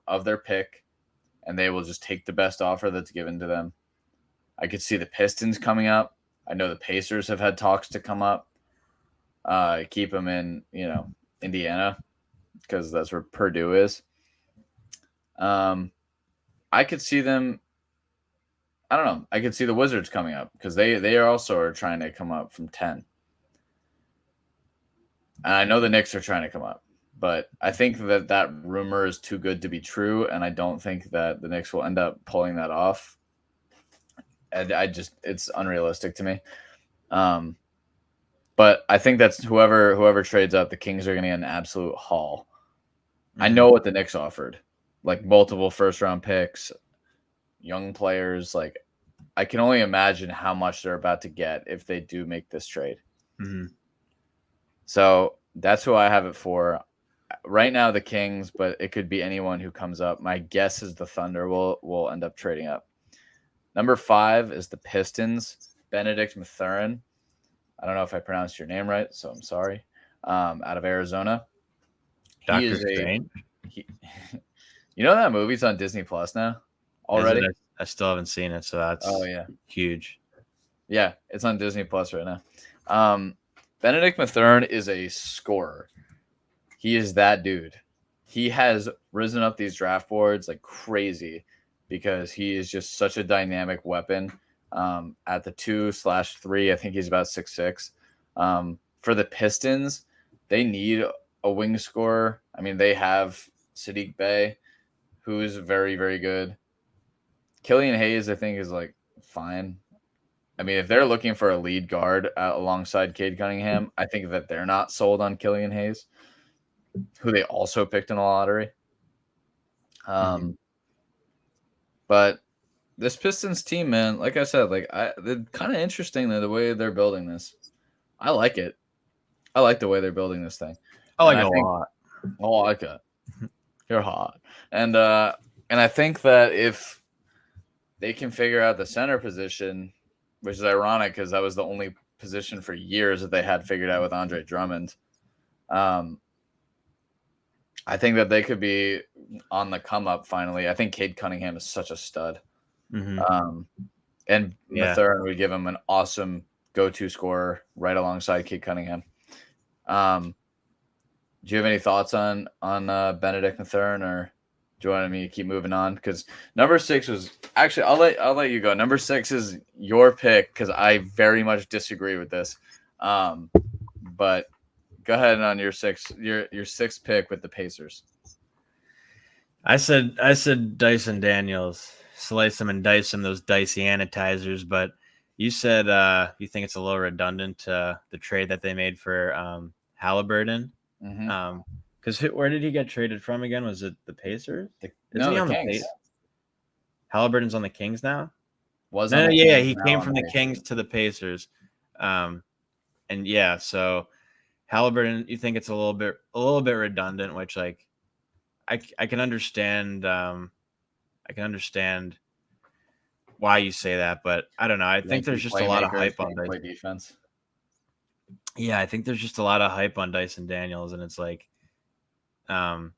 of their pick, and they will just take the best offer that's given to them. I could see the Pistons coming up. I know the Pacers have had talks to come up. Keep them in Indiana because that's where Purdue is. Um, I could see them. I don't know. I could see the Wizards coming up because they are also are trying to come up from 10. And I know the Knicks are trying to come up, but I think that rumor is too good to be true, and I don't think that the Knicks will end up pulling that off. And it's unrealistic to me. Um, but I think that's whoever trades up, the Kings are going to get an absolute haul. I Mhm. know what the Knicks offered, like multiple first round picks, young players. Like I can only imagine how much they're about to get if they do make this trade. Mhm. So that's who I have it for. Right now, the Kings, but it could be anyone who comes up. My guess is the Thunder will end up trading up. Number 5 is the Pistons. Benedict Mathurin. I don't know if I pronounced your name right, so I'm sorry. Out of Arizona, he Doctor is a Strange. he. You know that movie's on Disney Plus now Is it? already? I still haven't seen it, so Oh that's yeah, huge. yeah, it's on Disney Plus right now. Um, Benedict Mathurin is a scorer. He is that dude. He has risen up these draft boards like crazy because he is just such a dynamic weapon. At the 2/3, I think he's about 6'6". For the Pistons, they need a wing scorer. I mean, they have Sadiq Bey, who is very, very good. Killian Hayes, I think, is like fine. I mean, if they're looking for a lead guard alongside Cade Cunningham, I think that they're not sold on Killian Hayes, who they also picked in the lottery. Um, but this Pistons team, man, like I said, they're kind of interesting the way they're building this. I like it. I like the way they're building this thing, I and like I it a think, lot. oh, I like it. You're hot, and I think that if they can figure out the center position, which is ironic because that was the only position for years that they had figured out with Andre Drummond. Um, I think that they could be on the come up finally. I think Cade Cunningham is such a stud. Um, and Yeah. Mathurin would give him an awesome go-to scorer right alongside Cade Cunningham. Um, do you have any thoughts on Benedict Mathurin, or do you want me to keep moving on? Because number 6 was actually I'll let you go. Number 6 is your pick because I very much disagree with this. But go ahead on your sixth pick with the Pacers. I said Dyson Daniels, slice him and dice him, those dicey sanitizers. But you said you think it's a little redundant the trade that they made for Halliburton. Mm-hmm. Because where did he get traded from again? Was it the Pacers? Isn't No, he the on the Kings. Pacers? Halliburton's on the Kings now. Was on No, the yeah, Kings, he now came on from the the Kings to the Pacers, and yeah, so Halliburton, you think it's a little bit redundant, which like I can understand. I can understand why you say that, but I don't know. I think Lanky there's just a lot of playmakers hype on can't play Dyson. defense. Yeah, I think there's just a lot of hype on Dyson Daniels, and it's like, um,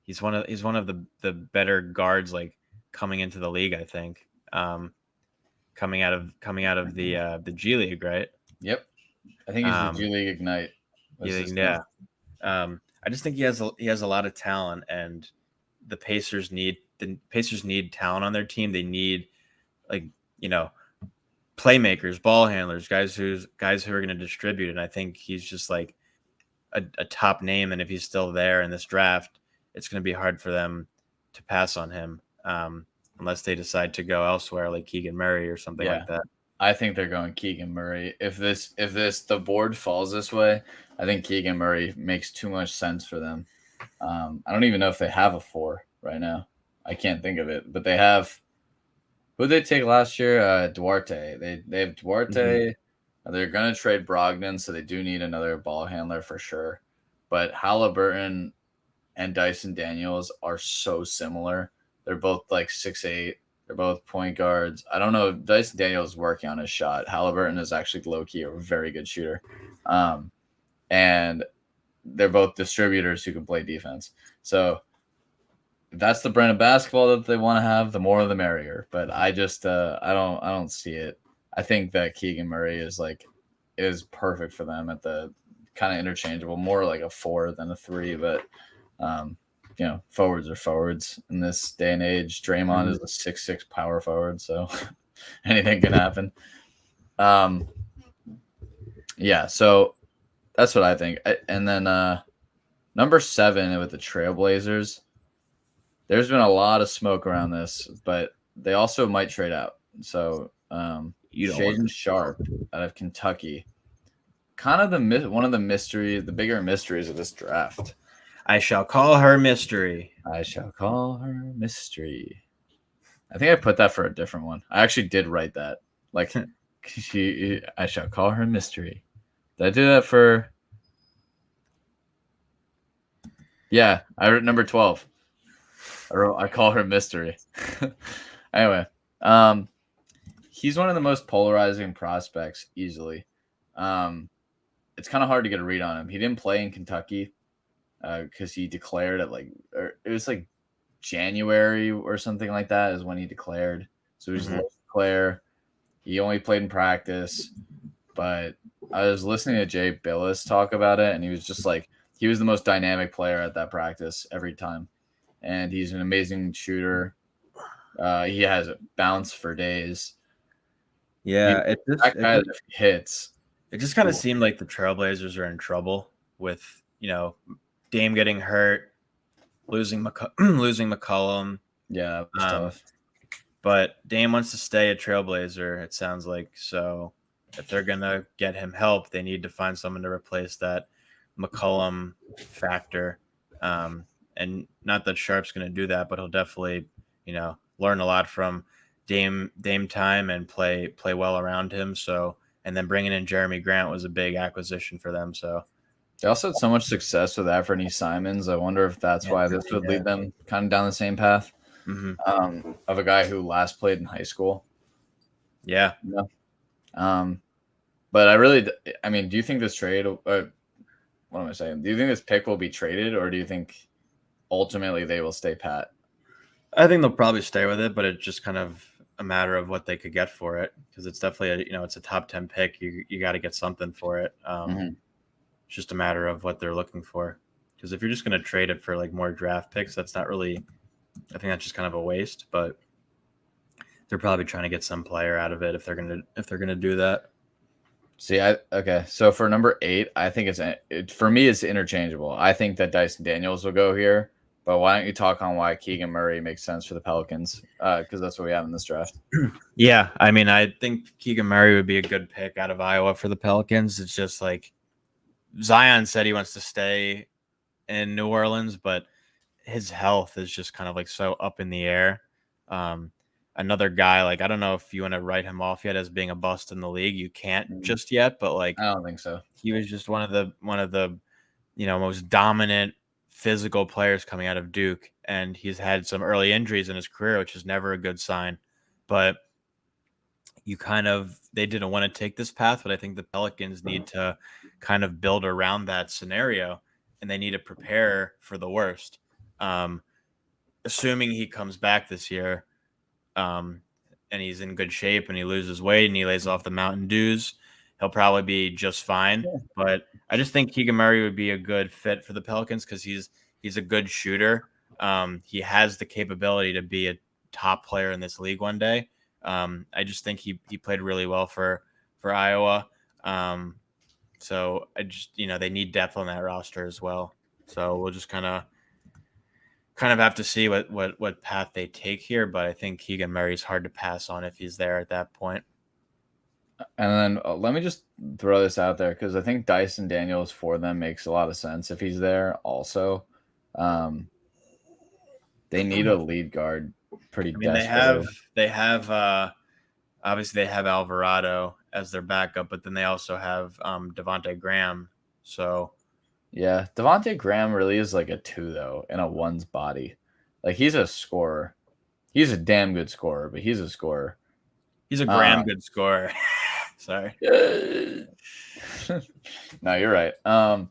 he's one of the better guards like coming into the league. I think, coming out of the G League, right? Yep, I think he's the G Um, League Ignite. Was his yeah. thing. I just think he has a lot of talent, and the Pacers need talent on their team. They need like you know playmakers, ball handlers, guys who are going to distribute. And I think he's just like a top name. And if he's still there in this draft, it's going to be hard for them to pass on him unless they decide to go elsewhere, like Keegan Murray or something Yeah, like that. I think they're going Keegan Murray. If the board falls this way, I think Keegan Murray makes too much sense for them. I don't even know if they have a 4 right now. I can't think of it, but they have. Who did they take last year? Duarte. They have Mm-hmm. Duarte. They're gonna trade Brogdon, so they do need another ball handler for sure. But Halliburton and Dyson Daniels are so similar. They're both like 6'8". They're both point guards. I don't know if Dyson Daniels is working on his shot. Halliburton is actually low key a very good shooter. And they're both distributors who can play defense. So if that's the brand of basketball that they want to have, the more the merrier. But I just I don't see it. I think that Keegan Murray is perfect for them at the kind of interchangeable, more like a 4 than a 3, but um, forwards are forwards in this day and age. Draymond Mm-hmm. is a 6'6" power forward, so anything can happen. Um, yeah, so that's what I think. And then number 7 with the Trailblazers. There's been a lot of smoke around this, but they also might trade out. So You don't want Shaden Sharp out of Kentucky, kind of one of the bigger mysteries of this draft. I shall call her Mystery. I shall call her Mystery. I think I put that for a different one. I actually did write that. Like I shall call her Mystery. Did I do that for? Yeah, I wrote number 12. I call her Mystery. Anyway, he's one of the most polarizing prospects easily. It's kind of hard to get a read on him. He didn't play in Kentucky because he declared it was like January or something like that is when he declared. So he was late declare. He only played in practice, but I was listening to Jay Billis talk about it, and he was just like he was the most dynamic player at that practice every time, and he's an amazing shooter. He has a bounce for days. Yeah, That guy that hits. it just kind of Cool. seemed like the Trailblazers are in trouble with Dame getting hurt, losing losing McCollum. Yeah, that was tough. But Dame wants to stay a Trailblazer, it sounds like. So if they're gonna get him help, they need to find someone to replace that McCollum factor. and not that Sharp's going to do that, but he'll definitely, learn a lot from Dame time and play well around him. So, and then bringing in Jeremy Grant was a big acquisition for them. So, They also had so much success with Anthony Simons. I wonder if that's why this would lead them kind of down the same path of a guy who last played in high school. Yeah. Yeah. But I mean, do you think this trade? What am I saying? Do you think this pick will be traded, or do you think ultimately they will stay pat? I think they'll probably stay with it, but it's just kind of a matter of what they could get for it, because it's definitely it's a top 10 pick. You got to get something for it. It's just a matter of what they're looking for. Because if you're just going to trade it for like more draft picks, that's not really. I think that's just kind of a waste. But they're probably trying to get some player out of it if they're gonna do that. See, okay. So for number 8, I think for me it's interchangeable. I think that Dyson Daniels will go here. But why don't you talk on why Keegan Murray makes sense for the Pelicans? Because that's what we have in this draft. Yeah, I mean, I think Keegan Murray would be a good pick out of Iowa for the Pelicans. It's just like Zion said he wants to stay in New Orleans, but his health is just kind of like so up in the air. Another guy, like I don't know if you want to write him off yet as being a bust in the league. You can't just yet, but like I don't think so. He was just one of the most dominant physical players coming out of Duke, and he's had some early injuries in his career, which is never a good sign. But they didn't want to take this path, but I think the Pelicans need to kind of build around that scenario, and they need to prepare for the worst. Assuming he comes back this year, and he's in good shape and he loses weight and he lays off the Mountain Dews, he'll probably be just fine. Yeah. But I just think Keegan Murray would be a good fit for the Pelicans because he's a good shooter. He has the capability to be a top player in this league one day. I just think he played really well for Iowa. So I just they need depth on that roster as well. So we'll just kind of have to see what path they take here. But I think Keegan Murray's hard to pass on if he's there at that point. And then let me just throw this out there because I think Dyson Daniels for them makes a lot of sense if he's there also. They need a lead guard pretty desperately. They have obviously they have Alvarado as their backup, but then they also have Devontae Graham. So yeah, Devontae Graham really is like a 2 though in a 1's body. Like he's a scorer. He's a damn good scorer, but he's a scorer. He's a Graham good scorer. Sorry. No, you're right. I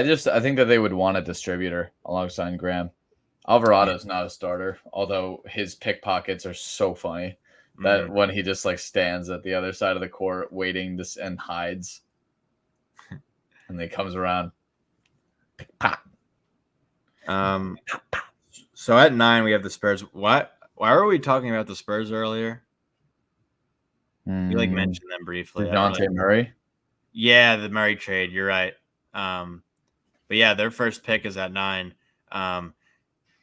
think that they would want a distributor alongside Graham. Alvarado's not a starter, although his pickpockets are so funny that when he just like stands at the other side of the court waiting and hides, and then he comes around. So at 9 we have the Spurs. Why were we talking about the Spurs earlier? You like mentioned them briefly. DeJounte Murray? Yeah, the Murray trade. You're right. But yeah, their first pick is at 9.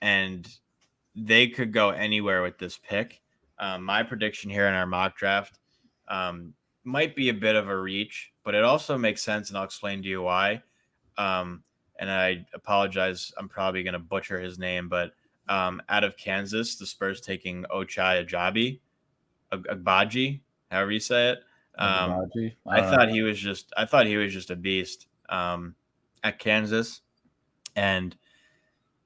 And they could go anywhere with this pick. My prediction here in our mock draft might be a bit of a reach, but it also makes sense, and I'll explain to you why. And I apologize. I'm probably going to butcher his name, but out of Kansas, the Spurs taking Ochai Agbaji, however you say it. I thought he was just a beast at Kansas, and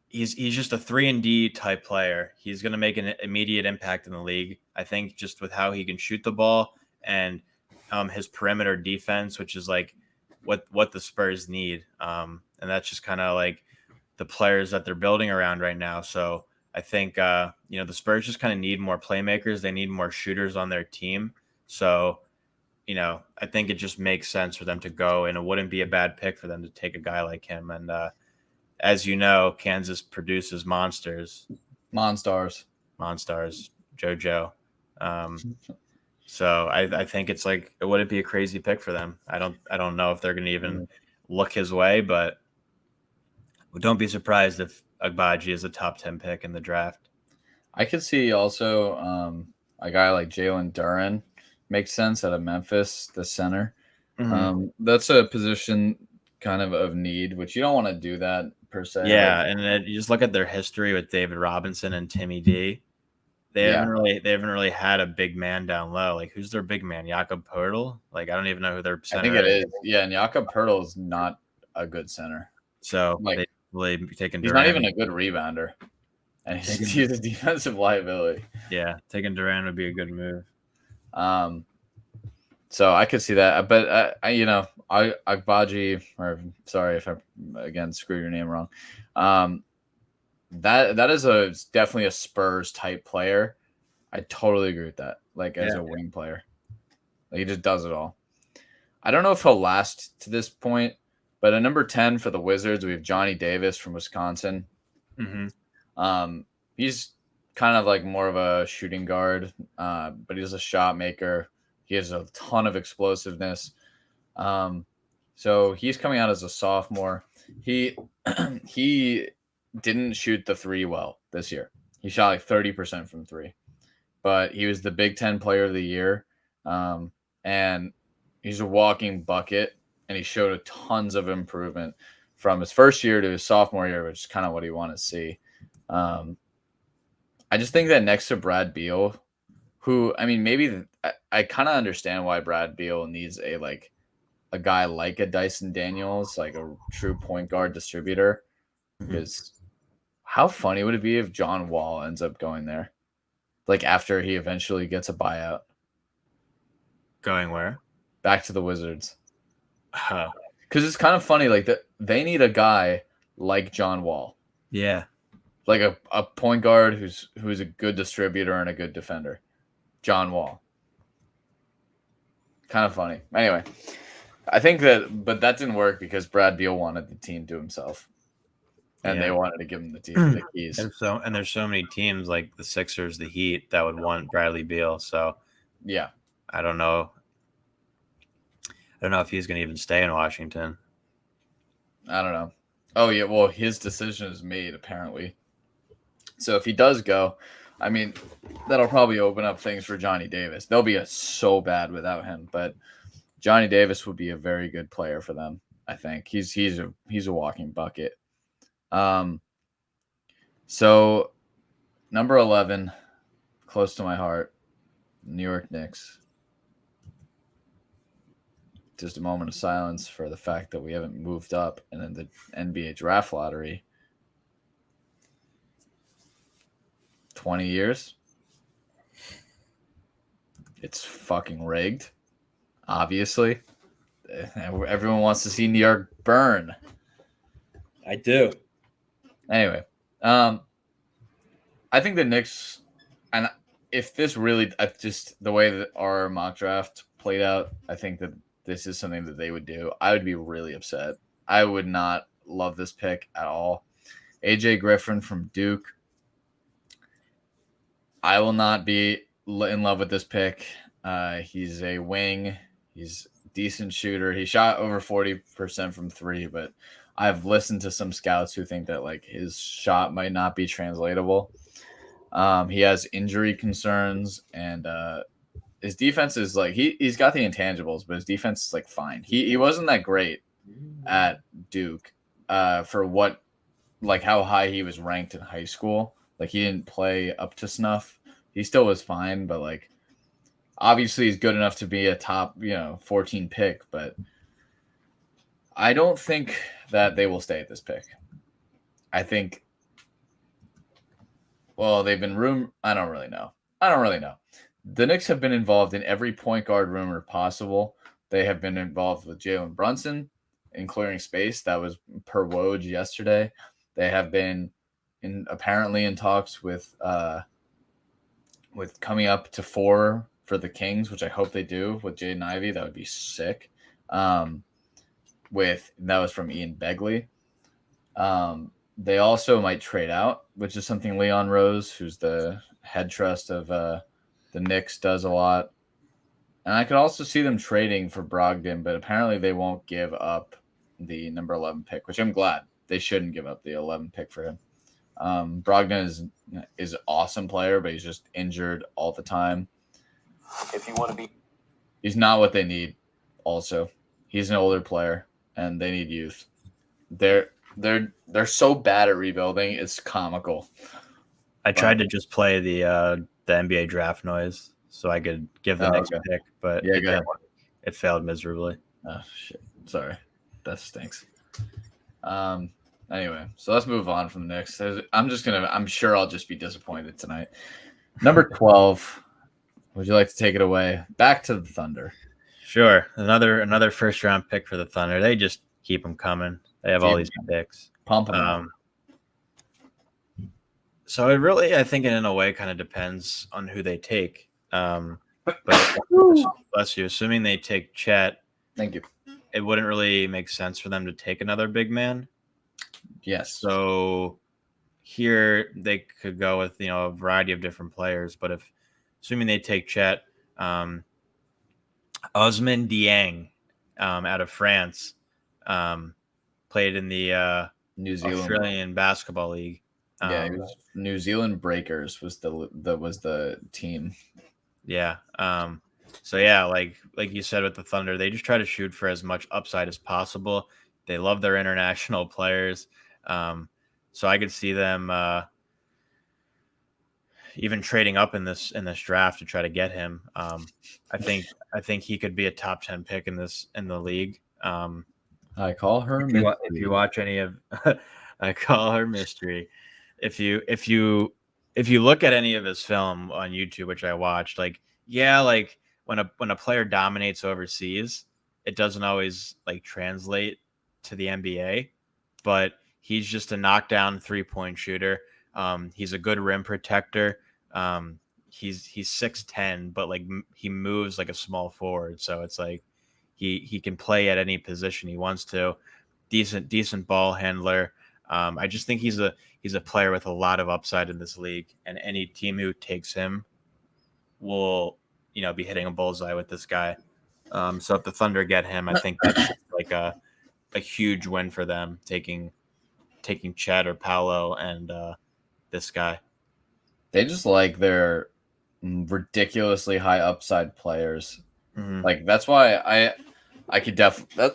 he's just a 3-and-D type player. He's going to make an immediate impact in the league. I think just with how he can shoot the ball and his perimeter defense, which is like what the Spurs need. And that's just kind of like the players that they're building around right now. So I think, the Spurs just kind of need more playmakers. They need more shooters on their team. So, I think it just makes sense for them to go, and it wouldn't be a bad pick for them to take a guy like him. And as you know, Kansas produces monsters. Monstars. JoJo. So I think it's like it wouldn't be a crazy pick for them. I don't know if they're going to even look his way, but don't be surprised if Agbaji is a top 10 pick in the draft. I could see also a guy like Jalen Duren makes sense out of Memphis, the center. That's a position kind of need, which you don't want to do that per se. Like, Yeah, and then you just look at their history with David Robinson and Timmy D. yeah, They haven't really had a big man down low. Like who's their big man? Jakob Poeltl? Like I don't even know who their I think center it is. is. Yeah, and Jakob Pertl is not a good center. So Like, they really taking he's not even Duran. a good rebounder, and Taking he's a defensive liability. Yeah, taking Duran would be a good move. Um, so I could see that, but Agbaji, or sorry if I again screw your name wrong. That is definitely a Spurs type player. I totally agree with that. Like as Yeah. a wing player, like, he just does it all. I don't know if he'll last to this point, but at number 10 for the Wizards, we have Johnny Davis from Wisconsin. Mm-hmm. He's kind of like more of a shooting guard, but he's a shot maker. He has a ton of explosiveness. So he's coming out as a sophomore. He he didn't shoot the three well this year. He shot like 30% from three, but he was the Big Ten Player of the Year, and he's a walking bucket. And he showed a tons of improvement from his first year to his sophomore year, which is kind of what he wanted to see. I just think that next to Brad Beal, who I mean, maybe I kind of understand why Brad Beal needs a guy like a Dyson Daniels, like a true point guard distributor. Mm-hmm. Because how funny would it be if John Wall ends up going there, like after he eventually gets a buyout? Going where? Back to the Wizards. Huh. Because it's kind of funny, like that they need a guy like John Wall, Yeah. like a point guard who's a good distributor and a good defender. John Wall. Kind of funny. Anyway, I think but that didn't work because Brad Beal wanted the team to himself, and they wanted to give him the keys. And there's so many teams like the Sixers, the Heat that would want Bradley Beal. So Yeah, I don't know. I don't know if he's going to even stay in Washington. I don't know. Oh yeah, well his decision is made apparently. So if he does go, I mean, that'll probably open up things for Johnny Davis. They'll be so bad without him, but Johnny Davis would be a very good player for them. I think he's a walking bucket. So number 11, close to my heart, New York Knicks. Just a moment of silence for the fact that we haven't moved up and in the NBA draft lottery 20 years. It's fucking rigged, obviously. Everyone wants to see New York burn. I do. Anyway, I think the Knicks, and if this really, just the way that our mock draft played out, I think that this is something that they would do. I would be really upset. I would not love this pick at all. AJ Griffin from Duke. I will not be in love with this pick. He's a wing. He's a decent shooter. He shot over 40% from three, but I've listened to some scouts who think that like his shot might not be translatable. He has injury concerns, and his defense is like he's got the intangibles, but his defense is like fine. He wasn't that great at Duke for what like how high he was ranked in high school. Like he didn't play up to snuff. He still was fine, but like obviously he's good enough to be a top 14 pick. But I don't think that they will stay at this pick. I think. Well, they've been I don't really know. The Knicks have been involved in every point guard rumor possible. They have been involved with Jalen Brunson in clearing space. That was per Woj yesterday. They have been apparently in talks with coming up to 4 for the Kings, which I hope they do with Jaden Ivey. That would be sick. That was from Ian Begley. They also might trade out, which is something Leon Rose, who's the head trust of the Knicks, does a lot. And I could also see them trading for Brogdon, but apparently they won't give up the number 11 pick, which I'm glad. They shouldn't give up the 11 pick for him. Brogdon is an awesome player, but he's just injured all the time. If you want to be, he's not what they need. Also, he's an older player, and they need youth. They're so bad at rebuilding. It's comical. I tried to just play the NBA draft noise so I could give the next Okay. pick, but Yeah, go ahead. it failed miserably. Oh shit. Sorry. That stinks. Anyway, so let's move on from the Knicks. I'm sure I'll just be disappointed tonight. Number 12. Would you like to take it away? Back to the Thunder. Sure. Another first round pick for the Thunder. They just keep them coming. They have all these picks. Pumping them. So it really, I think, in a way, kind of depends on who they take. But bless you. Assuming they take Chet, thank you. It wouldn't really make sense for them to take another big man. Yes. So here they could go with a variety of different players, but assuming they take Chet, Osman Dieng out of France, played in the New Zealand Australian Basketball League. Yeah, it was New Zealand Breakers was the team. Yeah. So yeah, like you said with the Thunder, they just try to shoot for as much upside as possible. They love their international players. So I could see them even trading up in this draft to try to get him. I think he could be a top 10 pick in the league. I call her if you watch any of I call her mystery. If you look at any of his film on YouTube, which I watched, like when a player dominates overseas, it doesn't always translate to the NBA, but he's just a knockdown 3-point shooter. He's a good rim protector. He's 6'10", but he moves like a small forward, so it's like he can play at any position he wants to. Decent ball handler. I just think he's a player with a lot of upside in this league, and any team who takes him will be hitting a bullseye with this guy. So if the Thunder get him, I think that's like a huge win for them, taking Chet or Paolo and this guy. They just like their ridiculously high upside players. Mm-hmm. Like that's why I could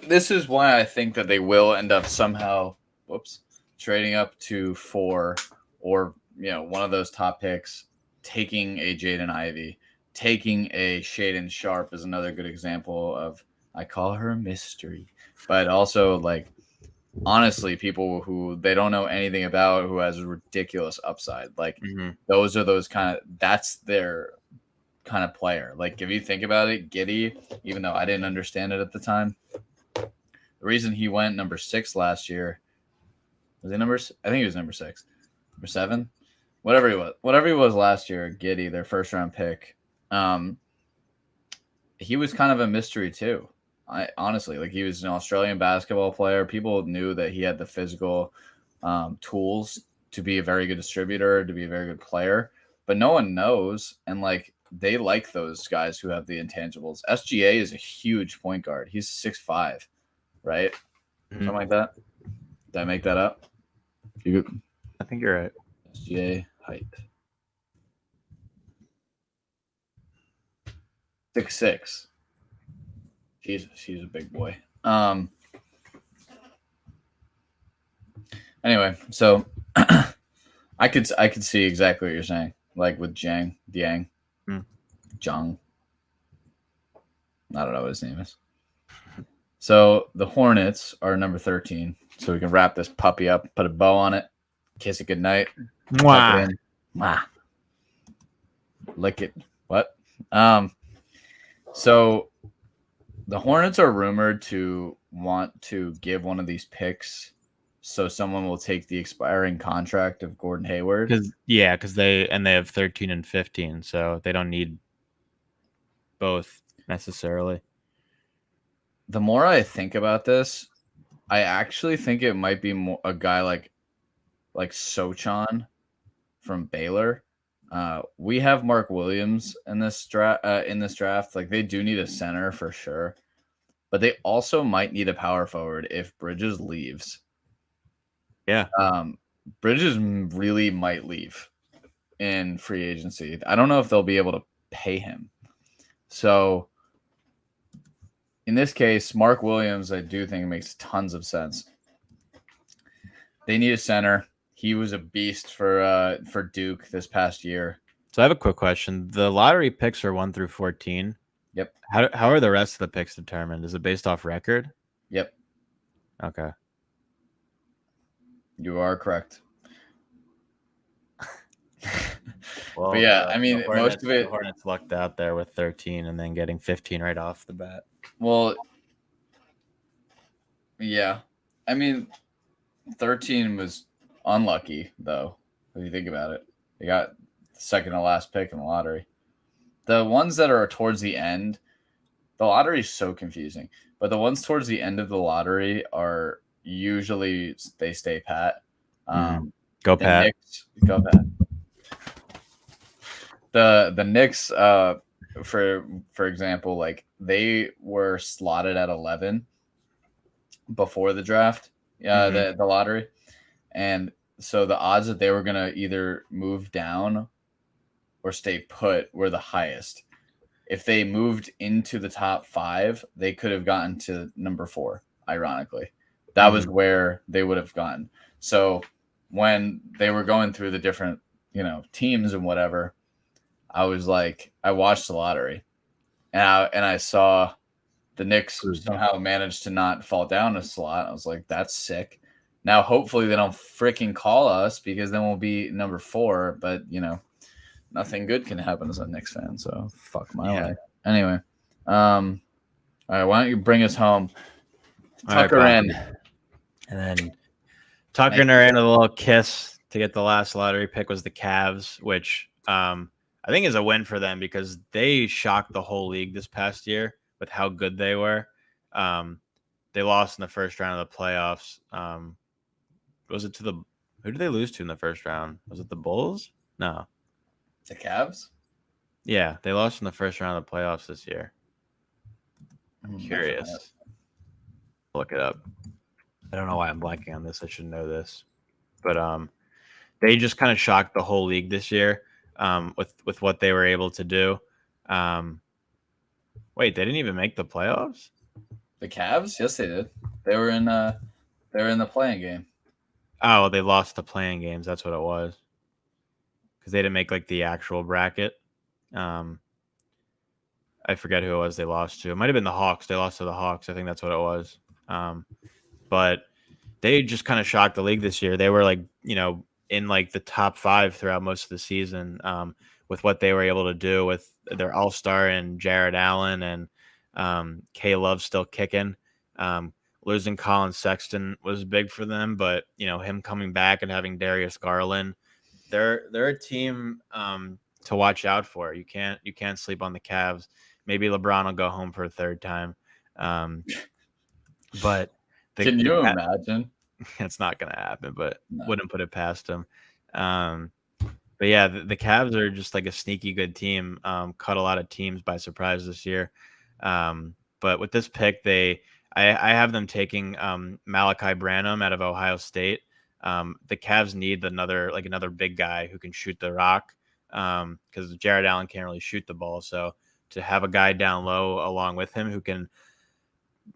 this is why I think that they will end up somehow trading up to 4 or one of those top picks, taking a Jaden Ivey, taking a Shaedon Sharp is another good example of I call her a mystery, but also honestly, people who they don't know anything about who has ridiculous upside. Those are that's their kind of player. Like if you think about it, Giddey, even though I didn't understand it at the time, the reason he went number 6 last year was he I think he was number 6, number 7, whatever he was last year. Giddey, their first round pick, he was kind of a mystery too. I honestly he was an Australian basketball player. People knew that he had the physical tools to be a very good distributor, to be a very good player, but no one knows. And they like those guys who have the intangibles. SGA is a huge point guard. He's 6'5", right? Mm-hmm. Something like that. Did I make that up? I think you're right. SGA height. 6'6". Jesus, he's a big boy. Anyway, so I could see exactly what you're saying. Like with Dieng. Jung. I don't know what his name is. So the Hornets are number 13. So we can wrap this puppy up, put a bow on it, kiss it goodnight. Mwah. Mwah. Lick it. What? So the Hornets are rumored to want to give one of these picks so someone will take the expiring contract of Gordon Hayward. Because they have 13 and 15, so they don't need both necessarily. The more I think about this, I actually think it might be a guy like Sochan from Baylor. We have Mark Williams in this draft. They do need a center for sure, but they also might need a power forward if Bridges leaves. Yeah. Bridges really might leave in free agency. I don't know if they'll be able to pay him. So in this case, Mark Williams, I do think makes tons of sense. They need a center. He was a beast for Duke this past year. So I have a quick question. The lottery picks are 1 through 14. Yep. How are the rest of the picks determined? Is it based off record? Yep. Okay. You are correct. Well, But yeah, I mean, most of the it. Hornets lucked out there with 13 and then getting 15 right off the bat. Well, yeah. I mean, 13 was unlucky though. If you think about it, they got the second to last pick in the lottery. The ones that are towards the end, the lottery is so confusing. But the ones towards the end of the lottery are usually they stay pat. Go The Pat. Knicks, go Pat. The Knicks, for example, like they were slotted at 11 before the draft, the lottery, and so the odds that they were gonna either move down or stay put were the highest. If they moved into the top 5, they could have gotten to number 4. Ironically, that was where they would have gotten. So when they were going through the different teams and whatever, I was like, I watched the lottery, and I saw the Knicks somehow managed to not fall down a slot. I was like, that's sick. Now, hopefully, they don't freaking call us because then we'll be number 4. But nothing good can happen as a Knicks fan. So fuck my life. Anyway, all right, why don't you bring us home? Tucker in, and then Tucker in a little kiss to get the last lottery pick was the Cavs, which I think is a win for them because they shocked the whole league this past year with how good they were. They lost in the first round of the playoffs. Was it to who did they lose to in the first round? Was it the Bulls? No. The Cavs? Yeah, they lost in the first round of the playoffs this year. I'm curious. Look it up. I don't know why I'm blanking on this. I should know this. But they just kind of shocked the whole league this year with what they were able to do. Wait, they didn't even make the playoffs? The Cavs? Yes, they did. They were in the playing game. Oh, they lost the playing games. That's what it was. Because they didn't make like the actual bracket. I forget who it was they lost to. It might have been the Hawks. They lost to the Hawks. I think that's what it was. But they just kind of shocked the league this year. They were like, in like the top 5 throughout most of the season with what they were able to do with their all-star and Jared Allen and K Love still kicking. Losing Colin Sexton was big for them, but him coming back and having Darius Garland, they're a team to watch out for. You can't sleep on the Cavs. Maybe LeBron will go home for a third time, but can you imagine? It's not going to happen, but wouldn't put it past him. But yeah, the Cavs are just like a sneaky good team. Caught a lot of teams by surprise this year. But with this pick, I have them taking Malachi Branham out of Ohio State. The Cavs need another big guy who can shoot the rock because Jared Allen can't really shoot the ball. So to have a guy down low along with him who can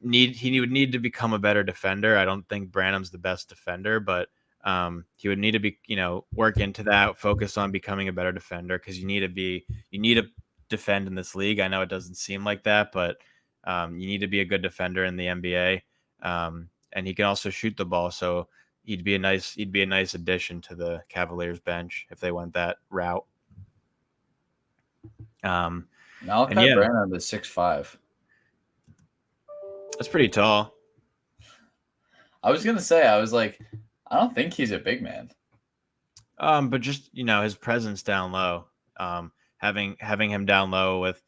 he would need to become a better defender. I don't think Branham's the best defender, but he would need to be, work into that, focus on becoming a better defender because you need to defend in this league. I know it doesn't seem like that, but you need to be a good defender in the NBA. And he can also shoot the ball, so he'd be a nice addition to the Cavaliers bench if they went that route. Malachi Branham is 6'5". That's pretty tall. I was gonna say, I was like, I don't think he's a big man. But just his presence down low, having him down low with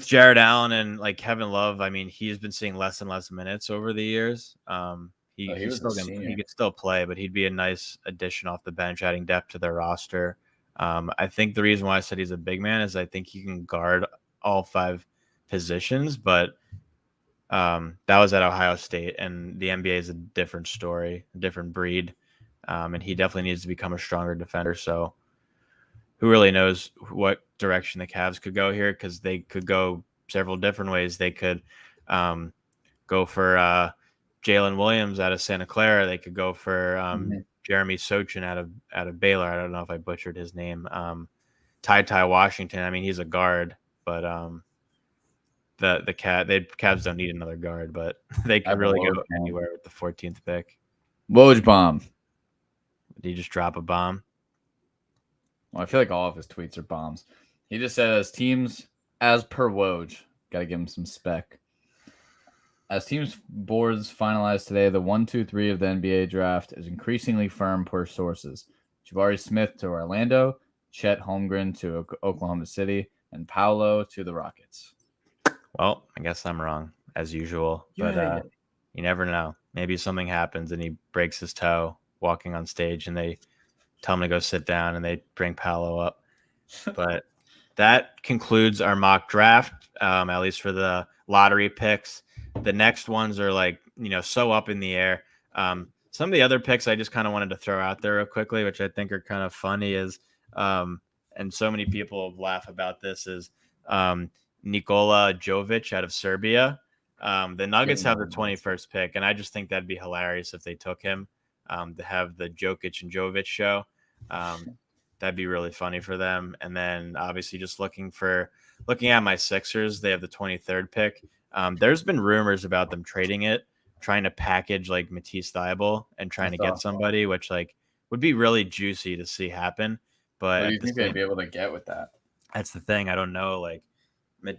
Jared Allen and like Kevin Love. I mean, he's been seeing less and less minutes over the years. He could still play, but he'd be a nice addition off the bench, adding depth to their roster. I think the reason why I said he's a big man is I think he can guard all 5 positions, but that was at Ohio State, and the NBA is a different story, a different breed, and he definitely needs to become a stronger defender. So who really knows what direction the Cavs could go here, because they could go several different ways. They could go for Jalen Williams out of Santa Clara. They could go for Jeremy Sochin out of Baylor. I don't know if I butchered his name. Ty Washington. I mean, he's a guard, but the Cavs don't need another guard, but they I could have a really Woj go bomb. anywhere with the 14th pick. Woj bomb. Did he just drop a bomb? Well, I feel like all of his tweets are bombs. He just says teams as per Woj. Got to give him some spec. As teams boards finalized today, the 1, 2, 3 of the NBA draft is increasingly firm per sources. Jabari Smith to Orlando, Chet Holmgren to Oklahoma City, and Paolo to the Rockets. Well, I guess I'm wrong as usual, but you never know. Maybe something happens and he breaks his toe walking on stage, and they tell him to go sit down, and they bring Paolo up. But that concludes our mock draft, at least for the lottery picks. The next ones are like, so up in the air. Some of the other picks I just kind of wanted to throw out there real quickly, which I think are kind of funny, is and so many people laugh about this, is Nikola Jovic out of Serbia. The Nuggets have the 21st pick, and I just think that'd be hilarious if they took him, to have the Jokic and Jovic show. That'd be really funny for them. And then obviously just looking at my Sixers, they have the 23rd pick. There's been rumors about them trading it, trying to package like Matisse Thybulle and trying to get somebody, which like would be really juicy to see happen. But what do you think they'd be able to get with that? That's the thing. I don't know. Like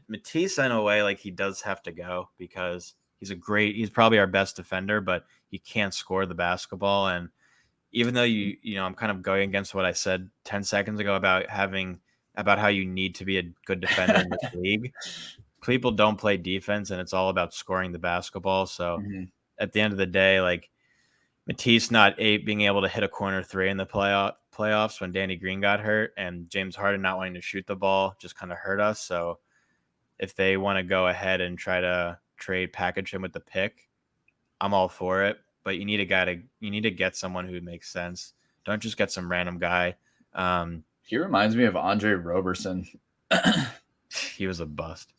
Matisse, in a way, like he does have to go because he's probably our best defender, but he can't score the basketball. And even though I'm kind of going against what I said 10 seconds ago about how you need to be a good defender in this league. People don't play defense, and it's all about scoring the basketball. So at the end of the day, like Matisse not being able to hit a corner three in the playoffs when Danny Green got hurt, and James Harden not wanting to shoot the ball just kind of hurt us. So if they want to go ahead and try to package him with the pick, I'm all for it. But you need to get someone who makes sense. Don't just get some random guy. He reminds me of Andre Roberson. He was a bust.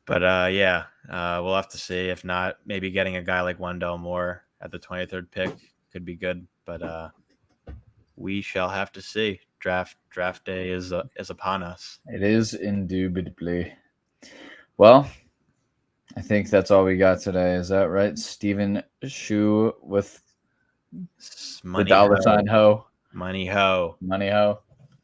But we'll have to see. If not, maybe getting a guy like Wendell Moore at the 23rd pick could be good. But we shall have to see. Draft day is upon us. It is indubitably. Well, I think that's all we got today. Is that right? Steven Shu with the dollar sign ho. Money ho. Money ho.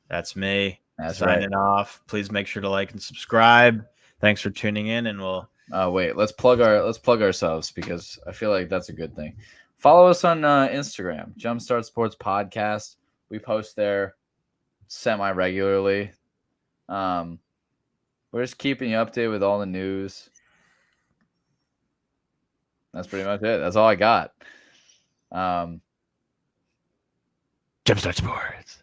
That's me. That's signing off. Please make sure to like and subscribe. Thanks for tuning in, and we'll wait. Let's plug ourselves, because I feel like that's a good thing. Follow us on Instagram, JumpStart Sports Podcast. We post there semi-regularly. We're just keeping you updated with all the news. That's pretty much it. That's all I got. JumpStart Sports.